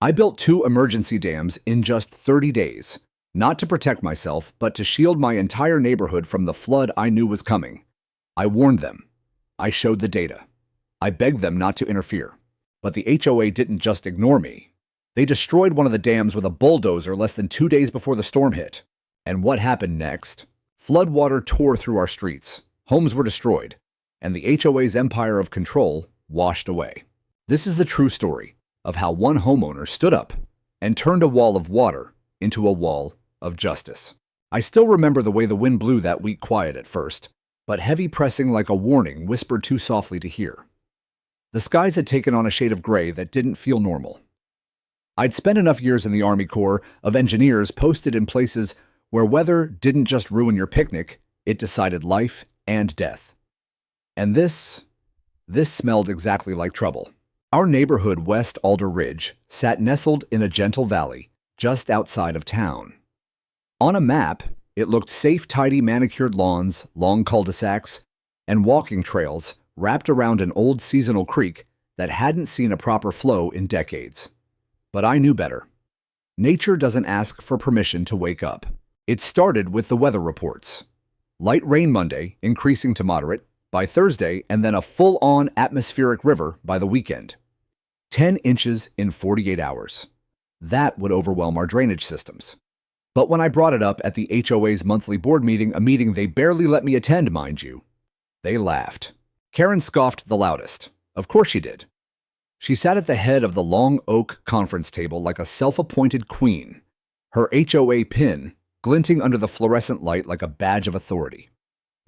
I built 2 emergency dams in just 30 days, not to protect myself, but to shield my entire neighborhood from the flood I knew was coming. I warned them. I showed the data. I begged them not to interfere. But the HOA didn't just ignore me. They destroyed one of the dams with a bulldozer less than 2 days before the storm hit. And what happened next? Floodwater tore through our streets, homes were destroyed, and the HOA's empire of control washed away. This is the true story of how one homeowner stood up and turned a wall of water into a wall of justice. I still remember the way the wind blew that week, quiet at first, but heavy pressing like a warning whispered too softly to hear. The skies had taken on a shade of gray that didn't feel normal. I'd spent enough years in the Army Corps of Engineers posted in places where weather didn't just ruin your picnic, it decided life and death. And this smelled exactly like trouble. Our neighborhood, West Alder Ridge, sat nestled in a gentle valley just outside of town. On a map, it looked safe, tidy, manicured lawns, long cul-de-sacs, and walking trails wrapped around an old seasonal creek that hadn't seen a proper flow in decades. But I knew better. Nature doesn't ask for permission to wake up. It started with the weather reports. Light rain Monday, increasing to moderate by Thursday, and then a full-on atmospheric river by the weekend. 10 inches in 48 hours. That would overwhelm our drainage systems. But when I brought it up at the HOA's monthly board meeting, a meeting they barely let me attend, mind you, they laughed. Karen scoffed the loudest. Of course she did. She sat at the head of the long oak conference table like a self-appointed queen, her HOA pin glinting under the fluorescent light like a badge of authority.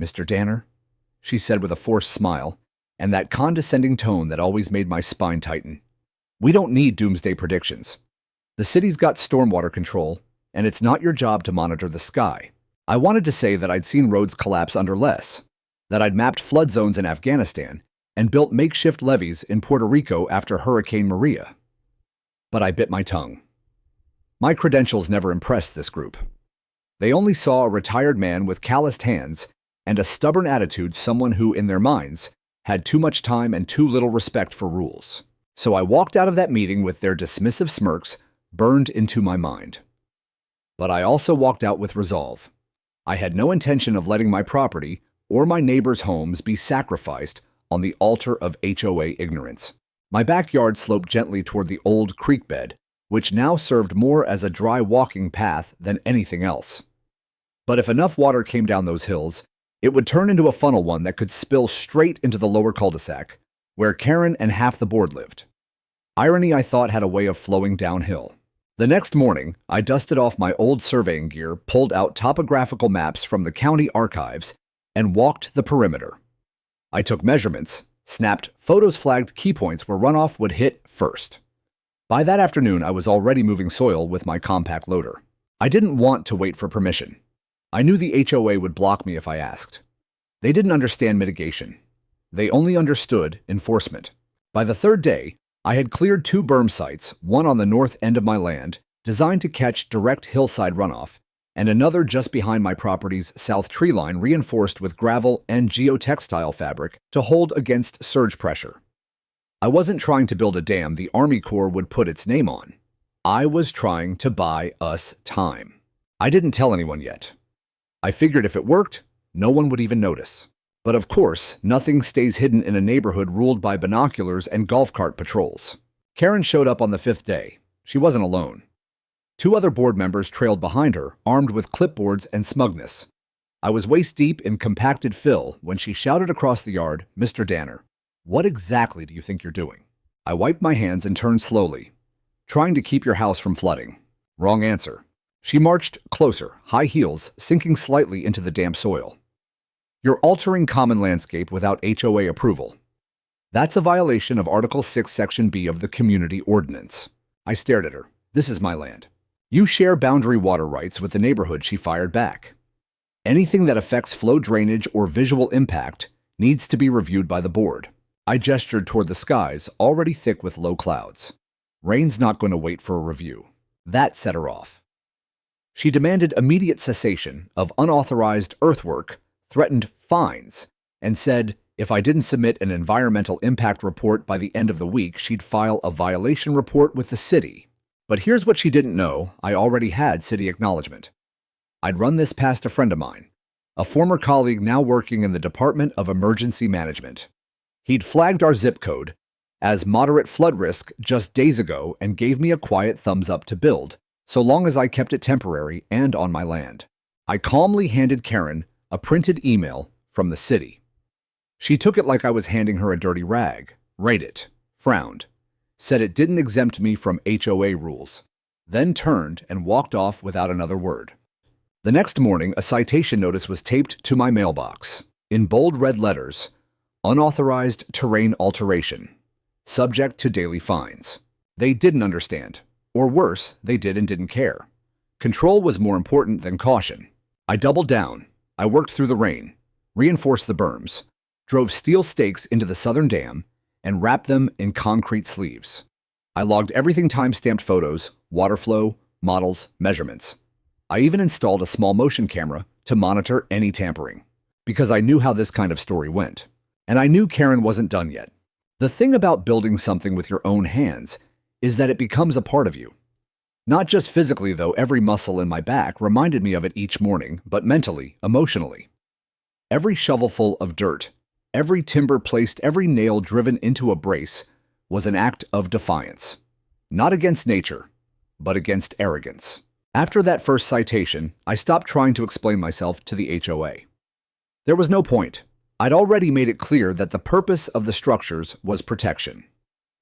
"Mr. Danner," she said with a forced smile, and that condescending tone that always made my spine tighten. "We don't need doomsday predictions. The city's got stormwater control, and it's not your job to monitor the sky." I wanted to say that I'd seen roads collapse under less, that I'd mapped flood zones in Afghanistan and built makeshift levees in Puerto Rico after Hurricane Maria. But I bit my tongue. My credentials never impressed this group. They only saw a retired man with calloused hands and a stubborn attitude, someone who, in their minds, had too much time and too little respect for rules. So I walked out of that meeting with their dismissive smirks burned into my mind. But I also walked out with resolve. I had no intention of letting my property or my neighbors' homes be sacrificed on the altar of HOA ignorance. My backyard sloped gently toward the old creek bed, which now served more as a dry walking path than anything else. But if enough water came down those hills, it would turn into a funnel one that could spill straight into the lower cul-de-sac, where Karen and half the board lived. Irony, I thought, had a way of flowing downhill. The next morning, I dusted off my old surveying gear, pulled out topographical maps from the county archives, and walked the perimeter. I took measurements, snapped photos, flagged key points where runoff would hit first. By that afternoon, I was already moving soil with my compact loader. I didn't want to wait for permission. I knew the HOA would block me if I asked. They didn't understand mitigation. They only understood enforcement. By the third day, I had cleared 2 berm sites, one on the north end of my land, designed to catch direct hillside runoff, and another just behind my property's south tree line reinforced with gravel and geotextile fabric to hold against surge pressure. I wasn't trying to build a dam the Army Corps would put its name on. I was trying to buy us time. I didn't tell anyone yet. I figured if it worked, no one would even notice. But of course, nothing stays hidden in a neighborhood ruled by binoculars and golf cart patrols. Karen showed up on the 5th day. She wasn't alone. 2 other board members trailed behind her, armed with clipboards and smugness. I was waist-deep in compacted fill when she shouted across the yard, "Mr. Danner, what exactly do you think you're doing?" I wiped my hands and turned slowly. "Trying to keep your house from flooding." Wrong answer. She marched closer, high heels sinking slightly into the damp soil. "You're altering common landscape without HOA approval. That's a violation of Article 6, Section B of the Community Ordinance." I stared at her. "This is my land." "You share boundary water rights with the neighborhood," she fired back. "Anything that affects flow drainage or visual impact needs to be reviewed by the board." I gestured toward the skies, already thick with low clouds. Rain's not going to wait for a review. That set her off. She demanded immediate cessation of unauthorized earthwork, threatened fines, and said if I didn't submit an environmental impact report by the end of the week, she'd file a violation report with the city. But here's what she didn't know: I already had city acknowledgement. I'd run this past a friend of mine, a former colleague now working in the Department of Emergency Management. He'd flagged our zip code as moderate flood risk just days ago and gave me a quiet thumbs up to build, so long as I kept it temporary and on my land. I calmly handed Karen a printed email from the city. She took it like I was handing her a dirty rag, read it, frowned, said it didn't exempt me from HOA rules, then turned and walked off without another word. The next morning, a citation notice was taped to my mailbox. In bold red letters, unauthorized terrain alteration, subject to daily fines. They didn't understand. Or worse, they did and didn't care. Control was more important than caution. I doubled down. I worked through the rain, reinforced the berms, drove steel stakes into the southern dam, and wrapped them in concrete sleeves. I logged everything: time-stamped photos, water flow, models, measurements. I even installed a small motion camera to monitor any tampering, because I knew how this kind of story went. And I knew Karen wasn't done yet. The thing about building something with your own hands is that it becomes a part of you. Not just physically, though. Every muscle in my back reminded me of it each morning, but mentally, emotionally. Every shovelful of dirt, every timber placed, every nail driven into a brace was an act of defiance. Not against nature, but against arrogance. After that first citation, I stopped trying to explain myself to the HOA. There was no point. I'd already made it clear that the purpose of the structures was protection.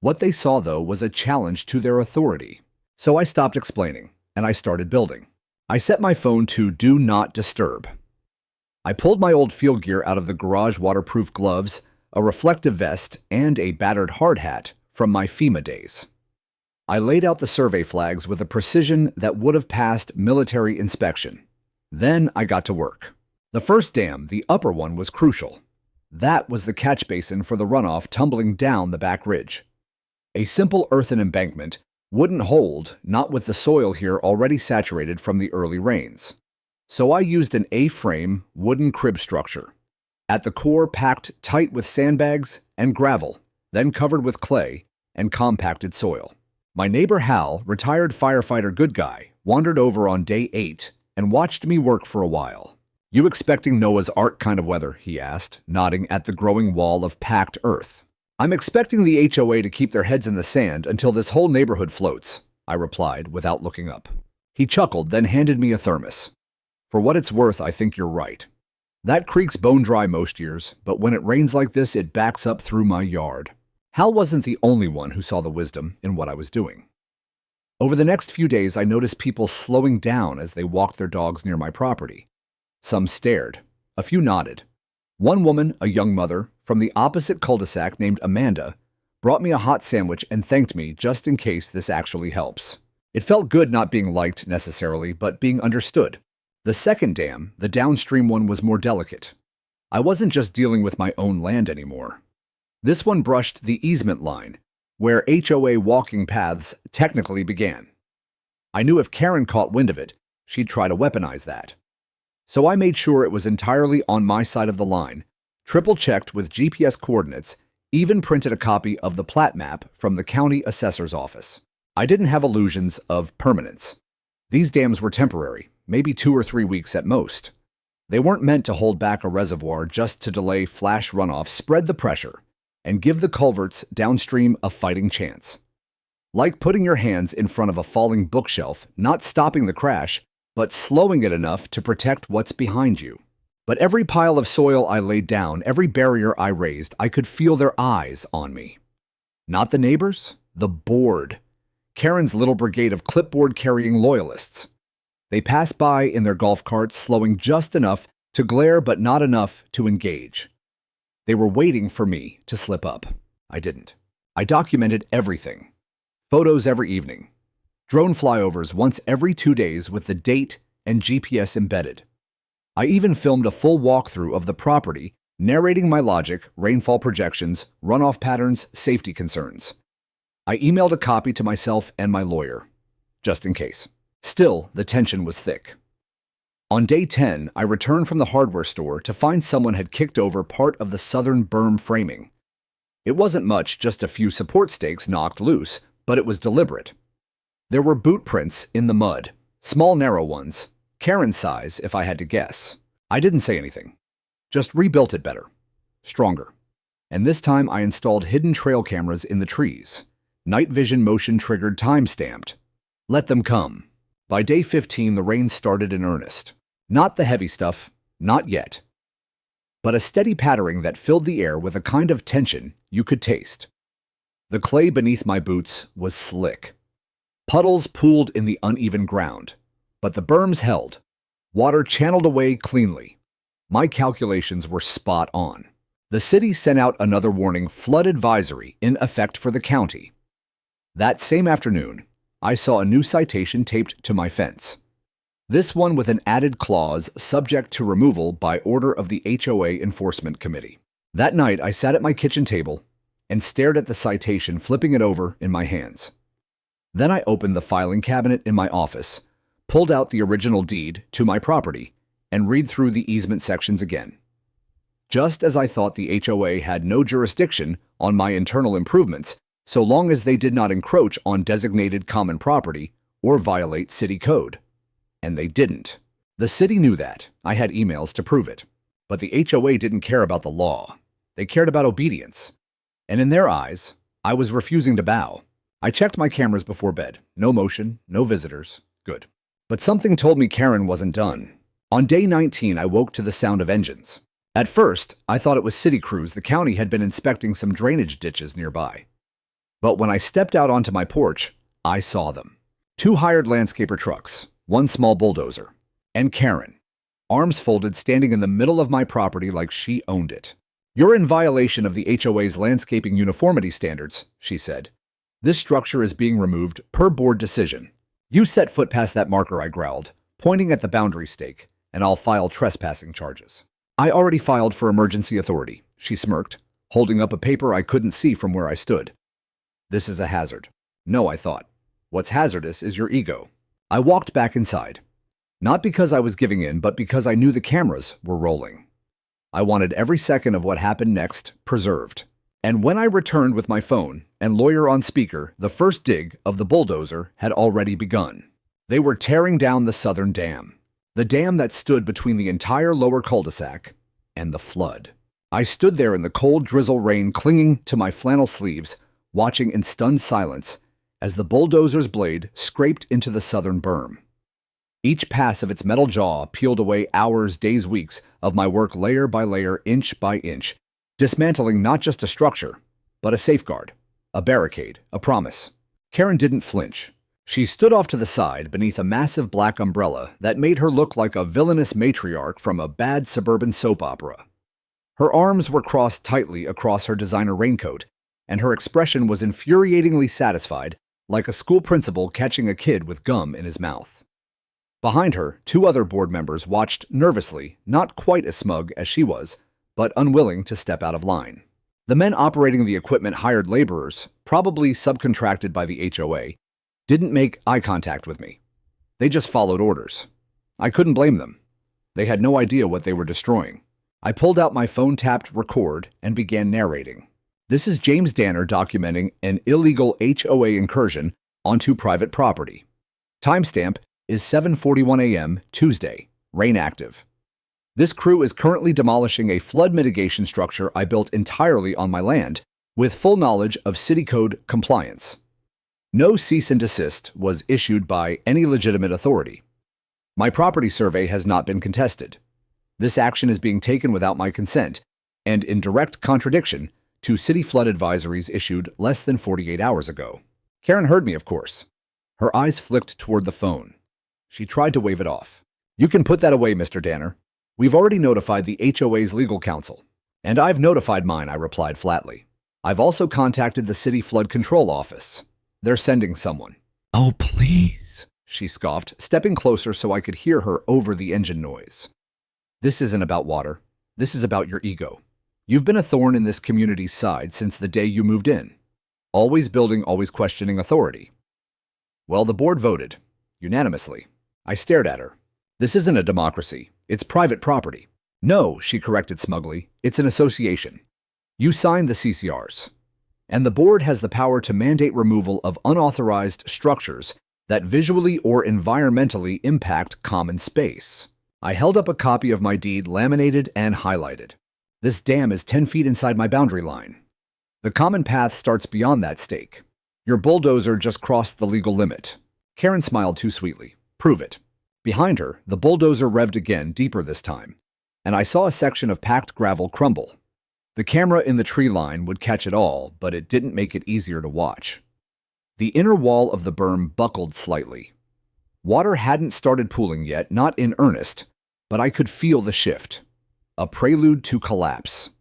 What they saw, though, was a challenge to their authority. So I stopped explaining, and I started building. I set my phone to Do Not Disturb. I pulled my old field gear out of the garage: waterproof gloves, a reflective vest, and a battered hard hat from my FEMA days. I laid out the survey flags with a precision that would have passed military inspection. Then I got to work. The first dam, the upper one, was crucial. That was the catch basin for the runoff tumbling down the back ridge. A simple earthen embankment wouldn't hold, not with the soil here already saturated from the early rains. So I used an A-frame wooden crib structure. At the core, packed tight with sandbags and gravel, then covered with clay and compacted soil. My neighbor Hal, retired firefighter good guy, wandered over on day 8 and watched me work for a while. "You expecting Noah's Ark kind of weather?" he asked, nodding at the growing wall of packed earth. "I'm expecting the HOA to keep their heads in the sand until this whole neighborhood floats," I replied without looking up. He chuckled, then handed me a thermos. "For what it's worth, I think you're right. That creek's bone dry most years, but when it rains like this, it backs up through my yard." Hal wasn't the only one who saw the wisdom in what I was doing. Over the next few days, I noticed people slowing down as they walked their dogs near my property. Some stared. A few nodded. One woman, a young mother, from the opposite cul-de-sac named Amanda, brought me a hot sandwich and thanked me just in case this actually helps. It felt good not being liked necessarily, but being understood. The second dam, the downstream one, was more delicate. I wasn't just dealing with my own land anymore. This one brushed the easement line, where HOA walking paths technically began. I knew if Karen caught wind of it, she'd try to weaponize that. So I made sure it was entirely on my side of the line, triple-checked with GPS coordinates, even printed a copy of the plat map from the county assessor's office. I didn't have illusions of permanence. These dams were temporary, maybe 2 or 3 weeks at most. They weren't meant to hold back a reservoir just to delay flash runoff, spread the pressure, and give the culverts downstream a fighting chance. Like putting your hands in front of a falling bookshelf, not stopping the crash, but slowing it enough to protect what's behind you. But every pile of soil I laid down, every barrier I raised, I could feel their eyes on me. Not the neighbors, the board. Karen's little brigade of clipboard-carrying loyalists. They passed by in their golf carts, slowing just enough to glare but not enough to engage. They were waiting for me to slip up. I didn't. I documented everything. Photos every evening. Drone flyovers once every 2 days with the date and GPS embedded. I even filmed a full walkthrough of the property, narrating my logic, rainfall projections, runoff patterns, safety concerns. I emailed a copy to myself and my lawyer, just in case. Still, the tension was thick. On day 10, I returned from the hardware store to find someone had kicked over part of the southern berm framing. It wasn't much, just a few support stakes knocked loose, but it was deliberate. There were boot prints in the mud, small narrow ones, Karen's size if I had to guess. I didn't say anything, just rebuilt it better, stronger. And this time I installed hidden trail cameras in the trees, night vision motion triggered time-stamped. Let them come. By day 15, the rain started in earnest. Not the heavy stuff, not yet, but a steady pattering that filled the air with a kind of tension you could taste. The clay beneath my boots was slick. Puddles pooled in the uneven ground, but the berms held. Water channeled away cleanly. My calculations were spot on. The city sent out another warning flood advisory in effect for the county. That same afternoon, I saw a new citation taped to my fence. This one with an added clause subject to removal by order of the HOA Enforcement Committee. That night, I sat at my kitchen table and stared at the citation, flipping it over in my hands. Then I opened the filing cabinet in my office, pulled out the original deed to my property, and read through the easement sections again. Just as I thought the HOA had no jurisdiction on my internal improvements, so long as they did not encroach on designated common property or violate city code. And they didn't. The city knew that. I had emails to prove it. But the HOA didn't care about the law. They cared about obedience. And in their eyes, I was refusing to bow. I checked my cameras before bed. No motion, no visitors. Good. But something told me Karen wasn't done. On day 19, I woke to the sound of engines. At first, I thought it was city crews. The county had been inspecting some drainage ditches nearby. But when I stepped out onto my porch, I saw them. 2 hired landscaper trucks, 1 small bulldozer, and Karen, arms folded, standing in the middle of my property like she owned it. "You're in violation of the HOA's landscaping uniformity standards," she said. "This structure is being removed per board decision." "You set foot past that marker," I growled, pointing at the boundary stake, "and I'll file trespassing charges." "I already filed for emergency authority," she smirked, holding up a paper I couldn't see from where I stood. "This is a hazard." No, I thought. What's hazardous is your ego. I walked back inside. Not because I was giving in, but because I knew the cameras were rolling. I wanted every second of what happened next preserved. And when I returned with my phone and lawyer on speaker, the first dig of the bulldozer had already begun. They were tearing down the southern dam, the dam that stood between the entire lower cul-de-sac and the flood. I stood there in the cold drizzle rain, clinging to my flannel sleeves, watching in stunned silence as the bulldozer's blade scraped into the southern berm. Each pass of its metal jaw peeled away hours, days, weeks of my work, layer by layer, inch by inch, dismantling not just a structure, but a safeguard, a barricade, a promise. Karen didn't flinch. She stood off to the side beneath a massive black umbrella that made her look like a villainous matriarch from a bad suburban soap opera. Her arms were crossed tightly across her designer raincoat, and her expression was infuriatingly satisfied, like a school principal catching a kid with gum in his mouth. Behind her, 2 other board members watched nervously, not quite as smug as she was, but unwilling to step out of line. The men operating the equipment, hired laborers, probably subcontracted by the HOA, didn't make eye contact with me. They just followed orders. I couldn't blame them. They had no idea what they were destroying. I pulled out my phone, tapped record, and began narrating. This is James Danner documenting an illegal HOA incursion onto private property. Timestamp is 7:41 a.m. Tuesday, rain active. This crew is currently demolishing a flood mitigation structure I built entirely on my land, with full knowledge of city code compliance. No cease and desist was issued by any legitimate authority. My property survey has not been contested. This action is being taken without my consent and in direct contradiction to city flood advisories issued less than 48 hours ago. Karen heard me, of course. Her eyes flicked toward the phone. She tried to wave it off. "You can put that away, Mr. Danner. We've already notified the HOA's legal counsel." "And I've notified mine," I replied flatly. "I've also contacted the city flood control office. They're sending someone." "Oh, please," she scoffed, stepping closer so I could hear her over the engine noise. "This isn't about water. This is about your ego. You've been a thorn in this community's side since the day you moved in. Always building, always questioning authority." Well, the board voted, unanimously. I stared at her. "This isn't a democracy. It's private property." "No," she corrected smugly. "It's an association. You signed the CCRs. And the board has the power to mandate removal of unauthorized structures that visually or environmentally impact common space. I held up a copy of my deed, laminated and highlighted. This dam is 10 feet inside my boundary line. The common path starts beyond that stake. Your bulldozer just crossed the legal limit. Karen smiled too sweetly. Prove it. Behind her, the bulldozer revved again, deeper this time, and I saw a section of packed gravel crumble. The camera in the tree line would catch it all, but it didn't make it easier to watch. The inner wall of the berm buckled slightly. Water hadn't started pooling yet, not in earnest, but I could feel the shift. A prelude to collapse,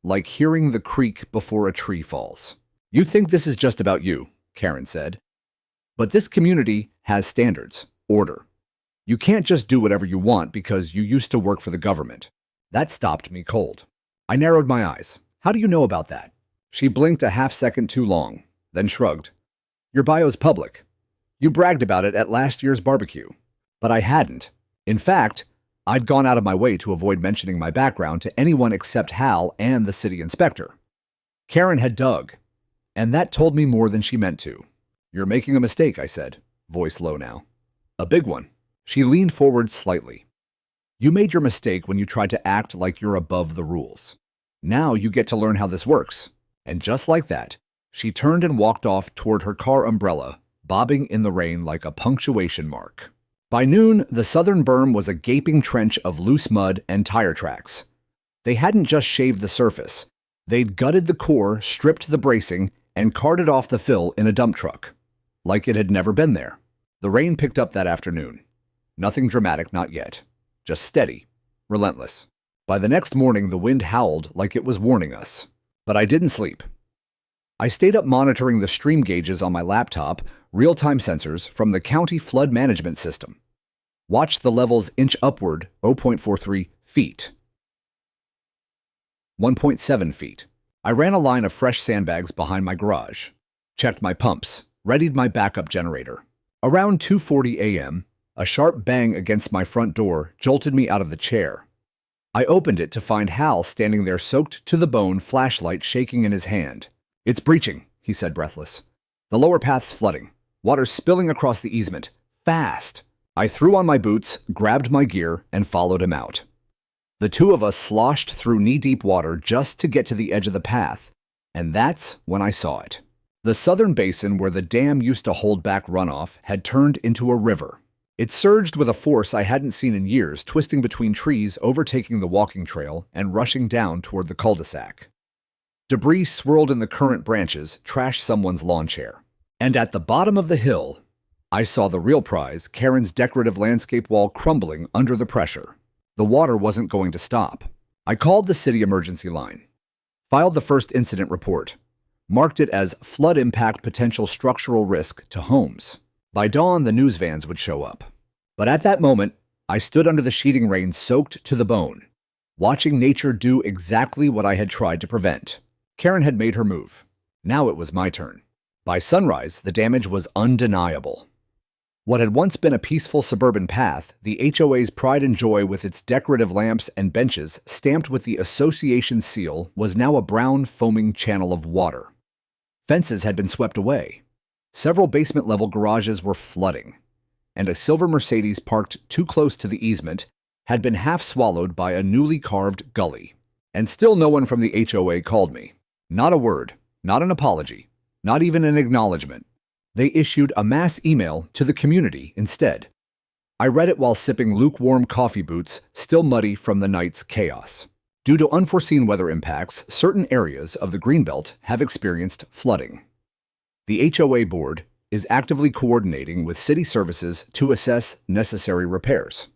like hearing the creak before a tree falls. You think this is just about you, Karen said. But this community has standards, order. You can't just do whatever you want because you used to work for the government. That stopped me cold. I narrowed my eyes. How do you know about that? She blinked a half second too long, then shrugged. Your bio's public. You bragged about it at last year's barbecue. But I hadn't. In fact, I'd gone out of my way to avoid mentioning my background to anyone except Hal and the city inspector. Karen had dug, and that told me more than she meant to. You're making a mistake, I said, voice low now. A big one. She leaned forward slightly. You made your mistake when you tried to act like you're above the rules. Now you get to learn how this works. And just like that, she turned and walked off toward her car umbrella, bobbing in the rain like a punctuation mark. By noon, the southern berm was a gaping trench of loose mud and tire tracks. They hadn't just shaved the surface. They'd gutted the core, stripped the bracing, and carted off the fill in a dump truck, like it had never been there. The rain picked up that afternoon. Nothing dramatic, not yet. Just steady, relentless. By the next morning, the wind howled like it was warning us. But I didn't sleep. I stayed up monitoring the stream gauges on my laptop, real-time sensors from the county flood management system. Watched the levels inch upward 0.43 feet. 1.7 feet. I ran a line of fresh sandbags behind my garage. Checked my pumps. Readied my backup generator. Around 2:40 a.m., a sharp bang against my front door jolted me out of the chair. I opened it to find Hal standing there soaked to the bone, flashlight shaking in his hand. It's breaching, he said, breathless. The lower path's flooding. Water spilling across the easement. Fast. I threw on my boots, grabbed my gear, and followed him out. The two of us sloshed through knee-deep water just to get to the edge of the path, and that's when I saw it. The southern basin where the dam used to hold back runoff had turned into a river. It surged with a force I hadn't seen in years, twisting between trees, overtaking the walking trail, and rushing down toward the cul-de-sac. Debris swirled in the current branches, trashed someone's lawn chair. And at the bottom of the hill, I saw the real prize, Karen's decorative landscape wall crumbling under the pressure. The water wasn't going to stop. I called the city emergency line, filed the first incident report, marked it as flood impact potential structural risk to homes. By dawn, the news vans would show up. But at that moment, I stood under the sheeting rain soaked to the bone, watching nature do exactly what I had tried to prevent. Karen had made her move. Now it was my turn. By sunrise, the damage was undeniable. What had once been a peaceful suburban path, the HOA's pride and joy with its decorative lamps and benches stamped with the association seal, was now a brown, foaming channel of water. Fences had been swept away. Several basement-level garages were flooding, and a silver Mercedes parked too close to the easement had been half swallowed by a newly carved gully. And still no one from the HOA called me. Not a word, not an apology, not even an acknowledgement. They issued a mass email to the community instead. I read it while sipping lukewarm coffee boots, still muddy from the night's chaos. Due to unforeseen weather impacts, certain areas of the Greenbelt have experienced flooding. The HOA board is actively coordinating with city services to assess necessary repairs.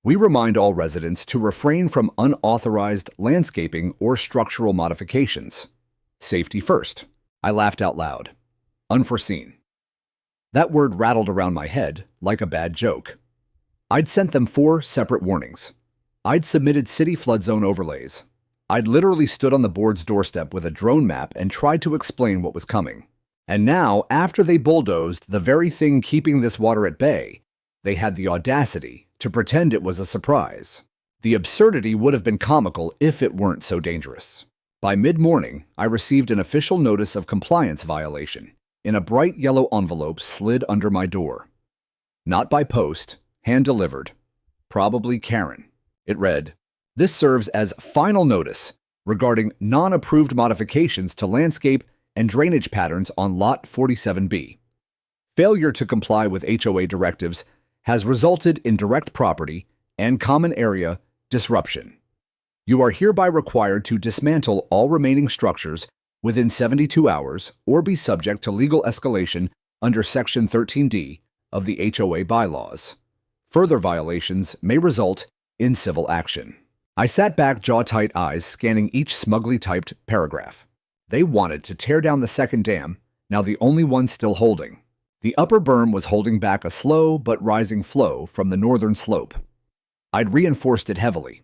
We remind all residents to refrain from unauthorized landscaping or structural modifications. Safety first. I laughed out loud. Unforeseen. That word rattled around my head like a bad joke. I'd sent them 4 separate warnings. I'd submitted city flood zone overlays. I'd literally stood on the board's doorstep with a drone map and tried to explain what was coming. And now, after they bulldozed the very thing keeping this water at bay, they had the audacity to pretend it was a surprise. The absurdity would have been comical if it weren't so dangerous. By mid-morning, I received an official notice of compliance violation in a bright yellow envelope slid under my door. Not by post, hand-delivered. Probably Karen. It read, "This serves as final notice regarding non-approved modifications to landscape and drainage patterns on Lot 47B. Failure to comply with HOA directives has resulted in direct property and common area disruption. You are hereby required to dismantle all remaining structures within 72 hours or be subject to legal escalation under Section 13D of the HOA bylaws. Further violations may result in civil action." I sat back, jaw-tight eyes scanning each smugly typed paragraph. They wanted to tear down the second dam, now the only one still holding. The upper berm was holding back a slow but rising flow from the northern slope. I'd reinforced it heavily.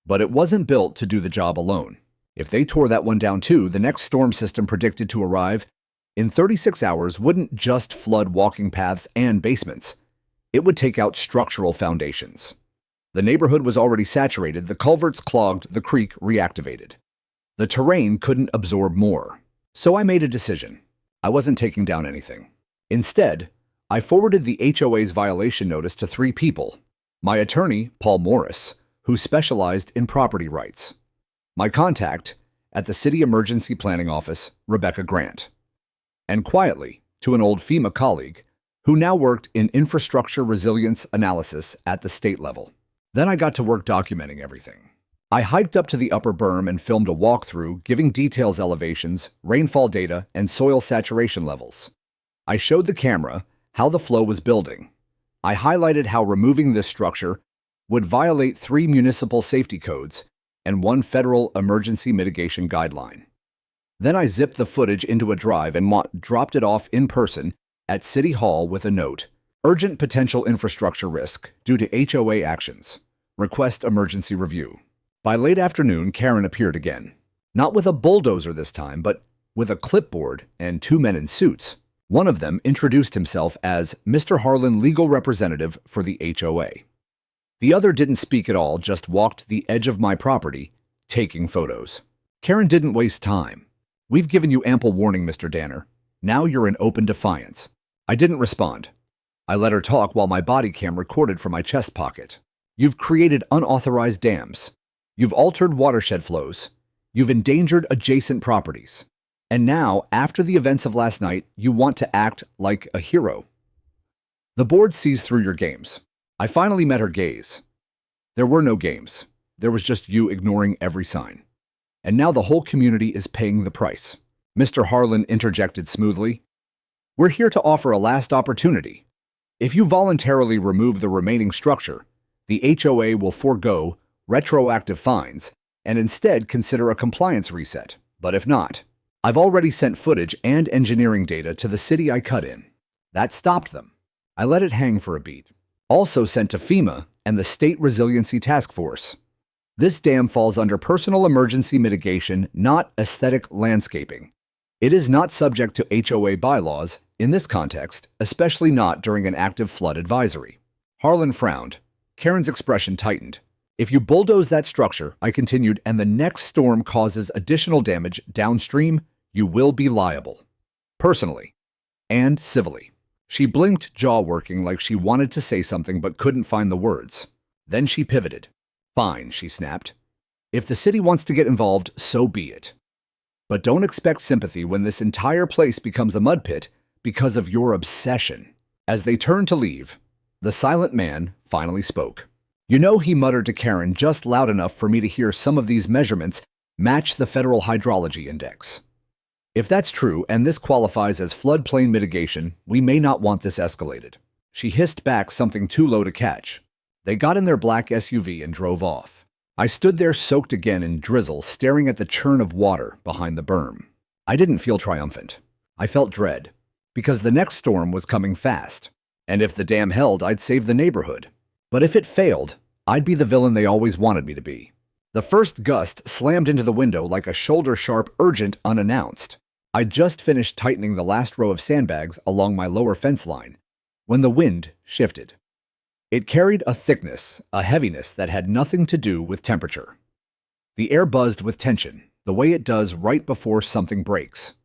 But it wasn't built to do the job alone. If they tore that one down too, the next storm system predicted to arrive in 36 hours wouldn't just flood walking paths and basements. It would take out structural foundations. The neighborhood was already saturated, the culverts clogged, the creek reactivated. The terrain couldn't absorb more. So I made a decision. I wasn't taking down anything. Instead, I forwarded the HOA's violation notice to 3 people. My attorney, Paul Morris, who specialized in property rights. My contact at the City Emergency Planning Office, Rebecca Grant. And quietly, to an old FEMA colleague who now worked in infrastructure resilience analysis at the state level. Then I got to work documenting everything. I hiked up to the upper berm and filmed a walkthrough, giving details, elevations, rainfall data, and soil saturation levels. I showed the camera how the flow was building. I highlighted how removing this structure would violate 3 municipal safety codes and 1 federal emergency mitigation guideline. Then I zipped the footage into a drive and dropped it off in person at City Hall with a note: "Urgent potential infrastructure risk due to HOA actions. Request emergency review." By late afternoon, Karen appeared again. Not with a bulldozer this time, but with a clipboard and 2 men in suits. One of them introduced himself as Mr. Harlan, legal representative for the HOA. The other didn't speak at all, just walked the edge of my property, taking photos. Karen didn't waste time. "We've given you ample warning, Mr. Danner. Now you're in open defiance." I didn't respond. I let her talk while my body cam recorded from my chest pocket. "You've created unauthorized dams. You've altered watershed flows. You've endangered adjacent properties. And now, after the events of last night, you want to act like a hero. The board sees through your games." I finally met her gaze. There were no games. There was just you ignoring every sign. And now the whole community is paying the price. Mr. Harlan interjected smoothly. "We're here to offer a last opportunity. If you voluntarily remove the remaining structure, the HOA will forego retroactive fines and instead consider a compliance reset. But if not, I've already sent footage and engineering data to the city I cut in. That stopped them." I let it hang for a beat. "Also sent to FEMA and the State Resiliency Task Force. This dam falls under personal emergency mitigation, not aesthetic landscaping. It is not subject to HOA bylaws in this context, especially not during an active flood advisory." Harlan frowned. Karen's expression tightened. "If you bulldoze that structure," I continued, "and the next storm causes additional damage downstream, you will be liable. Personally and civilly." She blinked, jaw working like she wanted to say something but couldn't find the words. Then she pivoted. "Fine," she snapped. "If the city wants to get involved, so be it. But don't expect sympathy when this entire place becomes a mud pit because of your obsession." As they turned to leave, the silent man finally spoke. "You know," he muttered to Karen just loud enough for me to hear, "some of these measurements match the Federal Hydrology Index. If that's true, and this qualifies as floodplain mitigation, we may not want this escalated." She hissed back something too low to catch. They got in their black SUV and drove off. I stood there soaked again in drizzle, staring at the churn of water behind the berm. I didn't feel triumphant. I felt dread, because the next storm was coming fast. And if the dam held, I'd save the neighborhood. But if it failed, I'd be the villain they always wanted me to be. The first gust slammed into the window like a shoulder-sharp urgent unannounced. I'd just finished tightening the last row of sandbags along my lower fence line when the wind shifted. It carried a thickness, a heaviness that had nothing to do with temperature. The air buzzed with tension, the way it does right before something breaks.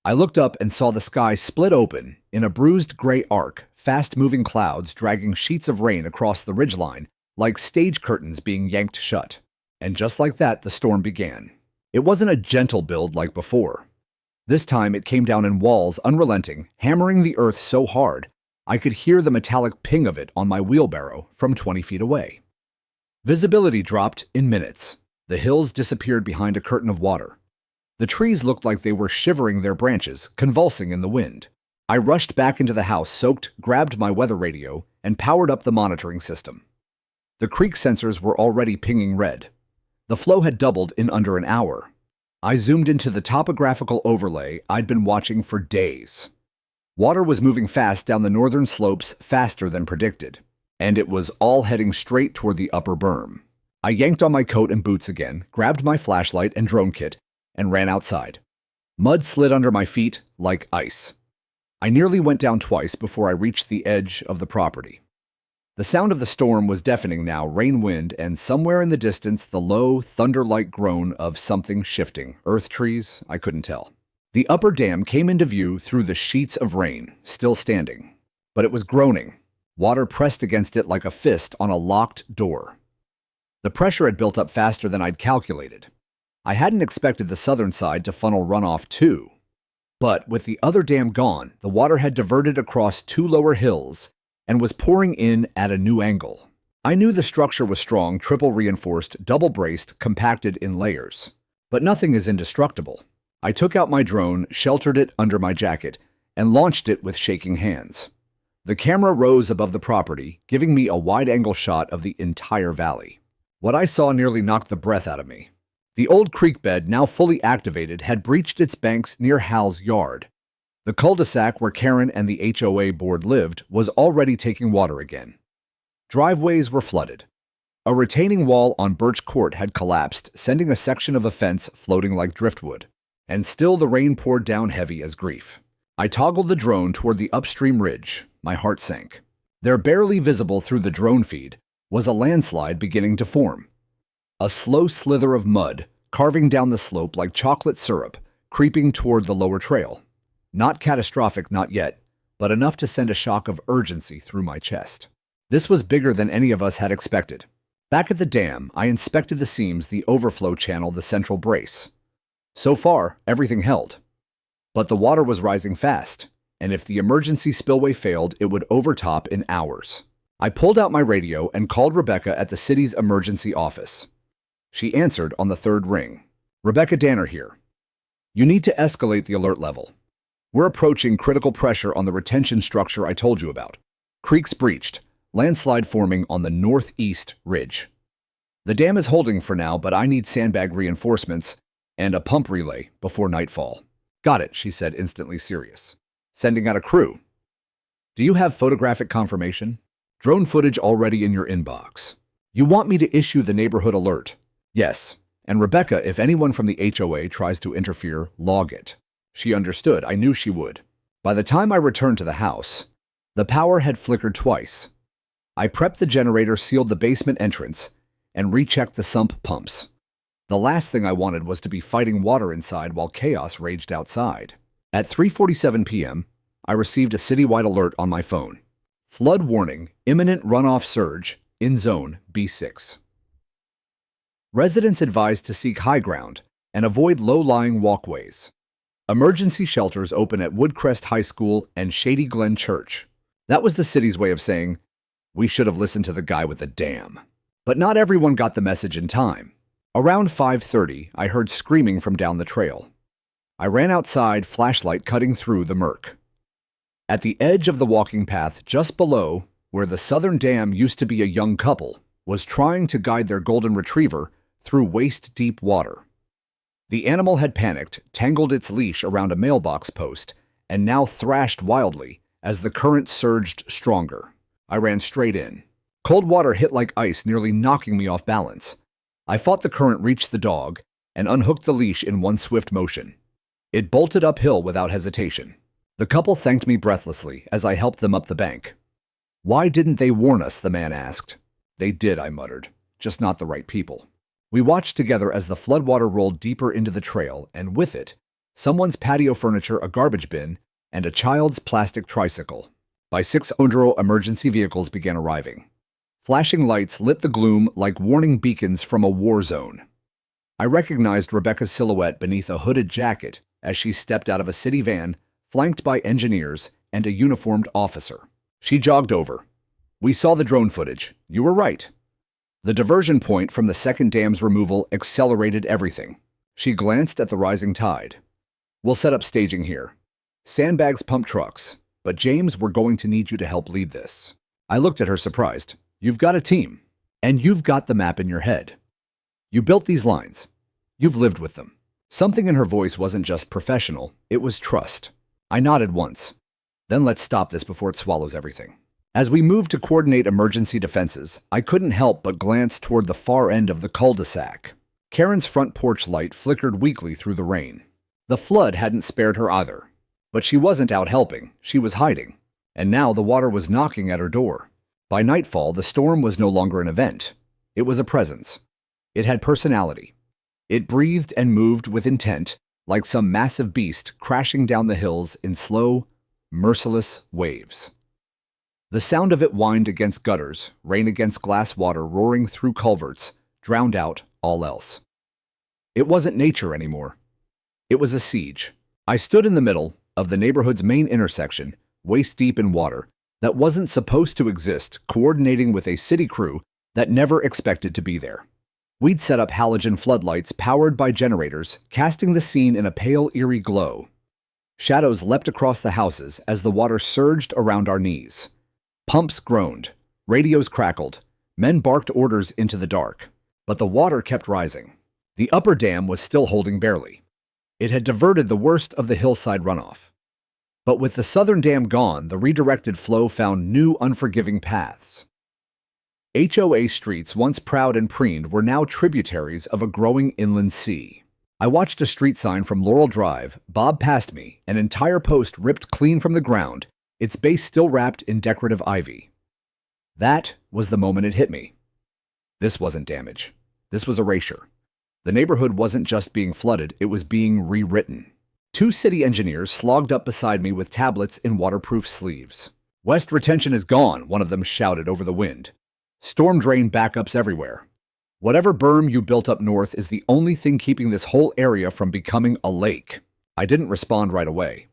I looked up and saw the sky split open in a bruised gray arc, fast-moving clouds dragging sheets of rain across the ridgeline like stage curtains being yanked shut. And just like that, the storm began. It wasn't a gentle build like before. This time it came down in walls, unrelenting, hammering the earth so hard I could hear the metallic ping of it on my wheelbarrow from 20 feet away. Visibility dropped in minutes. The hills disappeared behind a curtain of water. The trees looked like they were shivering their branches, convulsing in the wind. I rushed back into the house, soaked, grabbed my weather radio, and powered up the monitoring system. The creek sensors were already pinging red. The flow had doubled in under an hour. I zoomed into the topographical overlay I'd been watching for days. Water was moving fast down the northern slopes, faster than predicted, and it was all heading straight toward the upper berm. I yanked on my coat and boots again, grabbed my flashlight and drone kit, and ran outside. Mud slid under my feet like ice. I nearly went down twice before I reached the edge of the property. The sound of the storm was deafening now, rain, wind, and somewhere in the distance the low, thunder-like groan of something shifting. Earth trees? I couldn't tell. The upper dam came into view through the sheets of rain, still standing. But it was groaning. Water pressed against it like a fist on a locked door. The pressure had built up faster than I'd calculated. I hadn't expected the southern side to funnel runoff too. But with the other dam gone, the water had diverted across two lower hills and was pouring in at a new angle. I knew the structure was strong, triple reinforced, double braced, compacted in layers. But nothing is indestructible. I took out my drone, sheltered it under my jacket, and launched it with shaking hands. The camera rose above the property, giving me a wide-angle shot of the entire valley. What I saw nearly knocked the breath out of me. The old creek bed, now fully activated, had breached its banks near Hal's yard. The cul-de-sac where Karen and the HOA board lived was already taking water again. Driveways were flooded. A retaining wall on Birch Court had collapsed, sending a section of a fence floating like driftwood. And still the rain poured down heavy as grief. I toggled the drone toward the upstream ridge. My heart sank. There, barely visible through the drone feed, was a landslide beginning to form. A slow slither of mud, carving down the slope like chocolate syrup, creeping toward the lower trail. Not catastrophic, not yet, but enough to send a shock of urgency through my chest. This was bigger than any of us had expected. Back at the dam, I inspected the seams, the overflow channel, the central brace. So far, everything held. But the water was rising fast, and if the emergency spillway failed, it would overtop in hours. I pulled out my radio and called Rebecca at the city's emergency office. She answered on the third ring. Rebecca Danner here. You need to escalate the alert level. We're approaching critical pressure on the retention structure I told you about. Creeks breached, landslide forming on the northeast ridge. The dam is holding for now, but I need sandbag reinforcements and a pump relay before nightfall. Got it, she said, instantly serious. Sending out a crew. Do you have photographic confirmation? Drone footage already in your inbox. You want me to issue the neighborhood alert? Yes. And Rebecca, if anyone from the HOA tries to interfere, log it. She understood. I knew she would. By the time I returned to the house, the power had flickered twice. I prepped the generator, sealed the basement entrance, and rechecked the sump pumps. The last thing I wanted was to be fighting water inside while chaos raged outside. At 3:47 p.m., I received a citywide alert on my phone. Flood warning, imminent runoff surge in zone B6. Residents advised to seek high ground and avoid low-lying walkways. Emergency shelters open at Woodcrest High School and Shady Glen Church. That was the city's way of saying, we should have listened to the guy with the dam. But not everyone got the message in time. Around 5:30, I heard screaming from down the trail. I ran outside, flashlight cutting through the murk. At the edge of the walking path just below, where the southern dam used to be a young couple, was trying to guide their golden retriever through waist-deep water. The animal had panicked, tangled its leash around a mailbox post, and now thrashed wildly as the current surged stronger. I ran straight in. Cold water hit like ice, nearly knocking me off balance. I fought the current, reached the dog, and unhooked the leash in one swift motion. It bolted uphill without hesitation. The couple thanked me breathlessly as I helped them up the bank. Why didn't they warn us, the man asked. They did, I muttered. Just not the right people. We watched together as the floodwater rolled deeper into the trail, and with it, someone's patio furniture, a garbage bin, and a child's plastic tricycle. By 6:00, emergency vehicles began arriving. Flashing lights lit the gloom like warning beacons from a war zone. I recognized Rebecca's silhouette beneath a hooded jacket as she stepped out of a city van, flanked by engineers and a uniformed officer. She jogged over. "We saw the drone footage. You were right." The diversion point from the second dam's removal accelerated everything. She glanced at the rising tide. "We'll set up staging here. Sandbags, pump trucks. But James, we're going to need you to help lead this." I looked at her surprised. "You've got a team. And you've got the map in your head. You built these lines. You've lived with them." Something in her voice wasn't just professional, it was trust. I nodded once. "Then let's stop this before it swallows everything." As we moved to coordinate emergency defenses, I couldn't help but glance toward the far end of the cul-de-sac. Karen's front porch light flickered weakly through the rain. The flood hadn't spared her either. But she wasn't out helping, she was hiding. And now the water was knocking at her door. By nightfall, the storm was no longer an event. It was a presence. It had personality. It breathed and moved with intent, like some massive beast crashing down the hills in slow, merciless waves. The sound of it whined against gutters, rain against glass water roaring through culverts, drowned out all else. It wasn't nature anymore. It was a siege. I stood in the middle of the neighborhood's main intersection, waist-deep in water, that wasn't supposed to exist, coordinating with a city crew that never expected to be there. We'd set up halogen floodlights powered by generators, casting the scene in a pale, eerie glow. Shadows leapt across the houses as the water surged around our knees. Pumps groaned, radios crackled, men barked orders into the dark. But the water kept rising. The upper dam was still holding barely. It had diverted the worst of the hillside runoff. But with the southern dam gone, the redirected flow found new unforgiving paths. HOA streets, once proud and preened, were now tributaries of a growing inland sea. I watched a street sign from Laurel Drive bob past me, an entire post ripped clean from the ground, its base still wrapped in decorative ivy. That was the moment it hit me. This wasn't damage. This was erasure. The neighborhood wasn't just being flooded, it was being rewritten. Two city engineers slogged up beside me with tablets in waterproof sleeves. "West retention is gone," one of them shouted over the wind. "Storm drain backups everywhere. Whatever berm you built up north is the only thing keeping this whole area from becoming a lake." I didn't respond right away.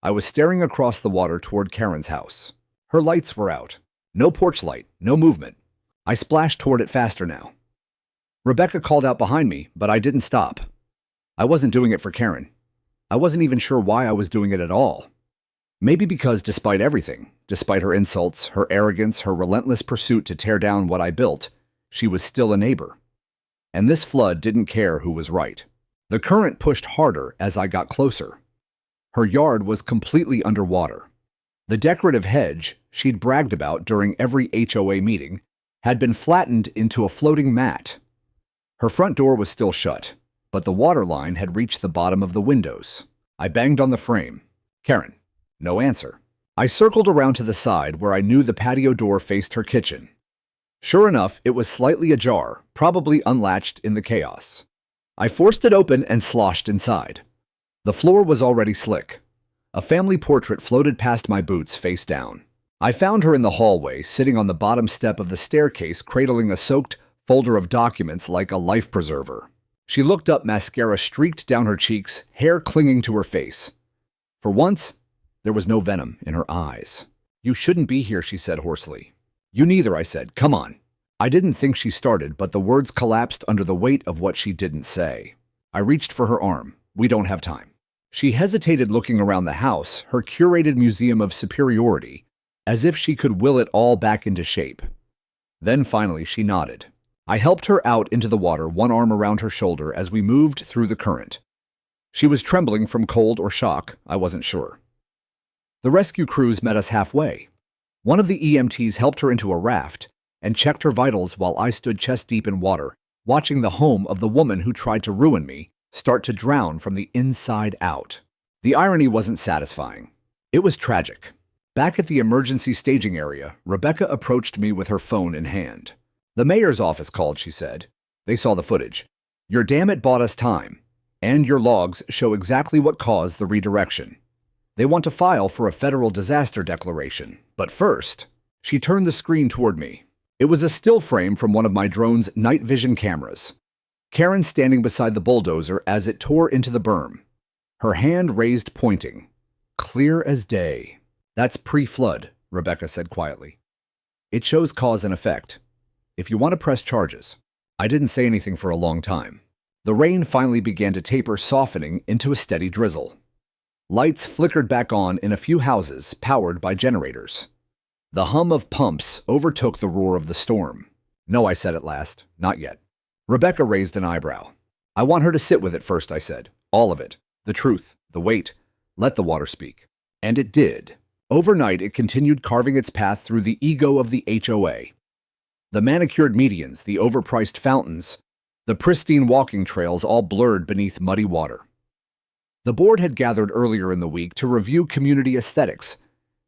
I was staring across the water toward Karen's house. Her lights were out. No porch light, no movement. I splashed toward it faster now. Rebecca called out behind me, but I didn't stop. I wasn't doing it for Karen. I wasn't even sure why I was doing it at all. Maybe because despite everything, despite her insults, her arrogance, her relentless pursuit to tear down what I built, she was still a neighbor. And this flood didn't care who was right. The current pushed harder as I got closer. Her yard was completely underwater. The decorative hedge she'd bragged about during every HOA meeting had been flattened into a floating mat. Her front door was still shut, but the water line had reached the bottom of the windows. I banged on the frame. "Karen." No answer. I circled around to the side where I knew the patio door faced her kitchen. Sure enough, it was slightly ajar, probably unlatched in the chaos. I forced it open and sloshed inside. The floor was already slick. A family portrait floated past my boots face down. I found her in the hallway, sitting on the bottom step of the staircase, cradling a soaked folder of documents like a life preserver. She looked up, mascara streaked down her cheeks, hair clinging to her face. For once, there was no venom in her eyes. "You shouldn't be here," she said hoarsely. "You neither," I said. "Come on." I didn't think she started, but the words collapsed under the weight of what she didn't say. I reached for her arm. "We don't have time." She hesitated, looking around the house, her curated museum of superiority, as if she could will it all back into shape. Then finally she nodded. I helped her out into the water, one arm around her shoulder as we moved through the current. She was trembling from cold or shock, I wasn't sure. The rescue crews met us halfway. One of the EMTs helped her into a raft and checked her vitals while I stood chest-deep in water, watching the home of the woman who tried to ruin me start to drown from the inside out. The irony wasn't satisfying. It was tragic. Back at the emergency staging area, Rebecca approached me with her phone in hand. "The mayor's office called," she said. "They saw the footage. Your damn it bought us time. And your logs show exactly what caused the redirection. They want to file for a federal disaster declaration. But first, she turned the screen toward me. It was a still frame from one of my drone's night vision cameras. Karen standing beside the bulldozer as it tore into the berm. Her hand raised pointing. Clear as day. That's pre-flood, Rebecca said quietly. It shows cause and effect. If you want to press charges. I didn't say anything for a long time. The rain finally began to taper, softening into a steady drizzle. Lights flickered back on in a few houses, powered by generators. The hum of pumps overtook the roar of the storm. No, I said at last. Not yet. Rebecca raised an eyebrow. I want her to sit with it first, I said. All of it. The truth. The weight. Let the water speak. And it did. Overnight, it continued carving its path through the ego of the HOA. The manicured medians, the overpriced fountains, the pristine walking trails all blurred beneath muddy water. The board had gathered earlier in the week to review community aesthetics.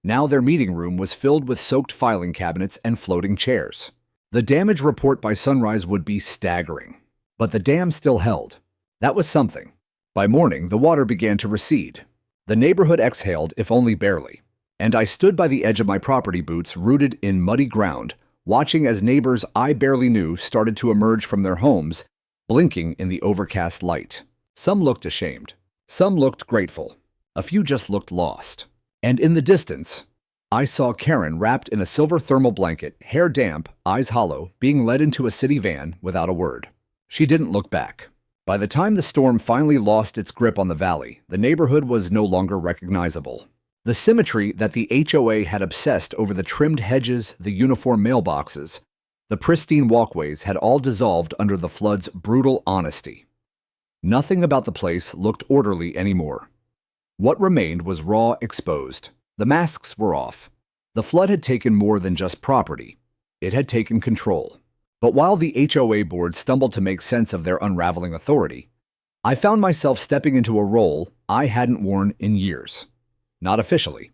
Now their meeting room was filled with soaked filing cabinets and floating chairs. The damage report by sunrise would be staggering. But the dam still held. That was something. By morning, the water began to recede. The neighborhood exhaled, if only barely. And I stood by the edge of my property boots, rooted in muddy ground, watching as neighbors I barely knew started to emerge from their homes, blinking in the overcast light. Some looked ashamed. Some looked grateful. A few just looked lost. And in the distance, I saw Karen wrapped in a silver thermal blanket, hair damp, eyes hollow, being led into a city van without a word. She didn't look back. By the time the storm finally lost its grip on the valley, the neighborhood was no longer recognizable. The symmetry that the HOA had obsessed over, the trimmed hedges, the uniform mailboxes, the pristine walkways had all dissolved under the flood's brutal honesty. Nothing about the place looked orderly anymore. What remained was raw, exposed. The masks were off. The flood had taken more than just property. It had taken control. But while the HOA board stumbled to make sense of their unraveling authority, I found myself stepping into a role I hadn't worn in years. Not officially.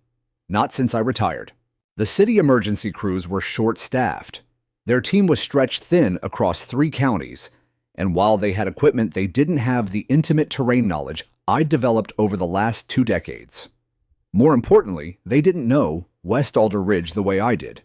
Not since I retired. The city emergency crews were short-staffed. Their team was stretched thin across 3 counties, and while they had equipment, they didn't have the intimate terrain knowledge I'd developed over the last 2 decades. More importantly, they didn't know West Alder Ridge the way I did.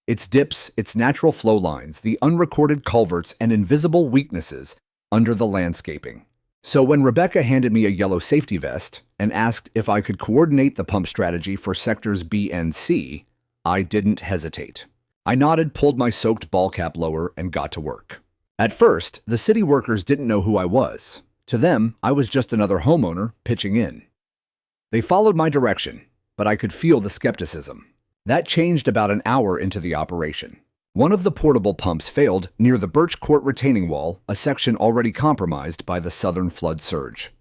Its dips, its natural flow lines, the unrecorded culverts, and invisible weaknesses under the landscaping. So when Rebecca handed me a yellow safety vest and asked if I could coordinate the pump strategy for sectors B and C, I didn't hesitate. I nodded, pulled my soaked ball cap lower, and got to work. At first, the city workers didn't know who I was. To them, I was just another homeowner pitching in. They followed my direction, but I could feel the skepticism. That changed about an hour into the operation. One of the portable pumps failed near the Birch Court retaining wall, a section already compromised by the southern flood surge.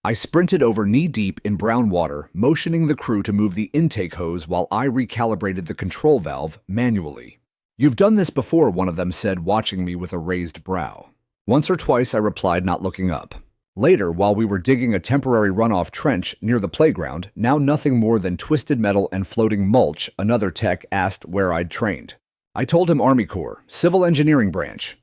I sprinted over knee-deep in brown water, motioning the crew to move the intake hose while I recalibrated the control valve manually. "You've done this before," one of them said, watching me with a raised brow. Once or twice, I replied, not looking up. Later, while we were digging a temporary runoff trench near the playground, now nothing more than twisted metal and floating mulch, another tech asked where I'd trained. I told him Army Corps, Civil Engineering Branch.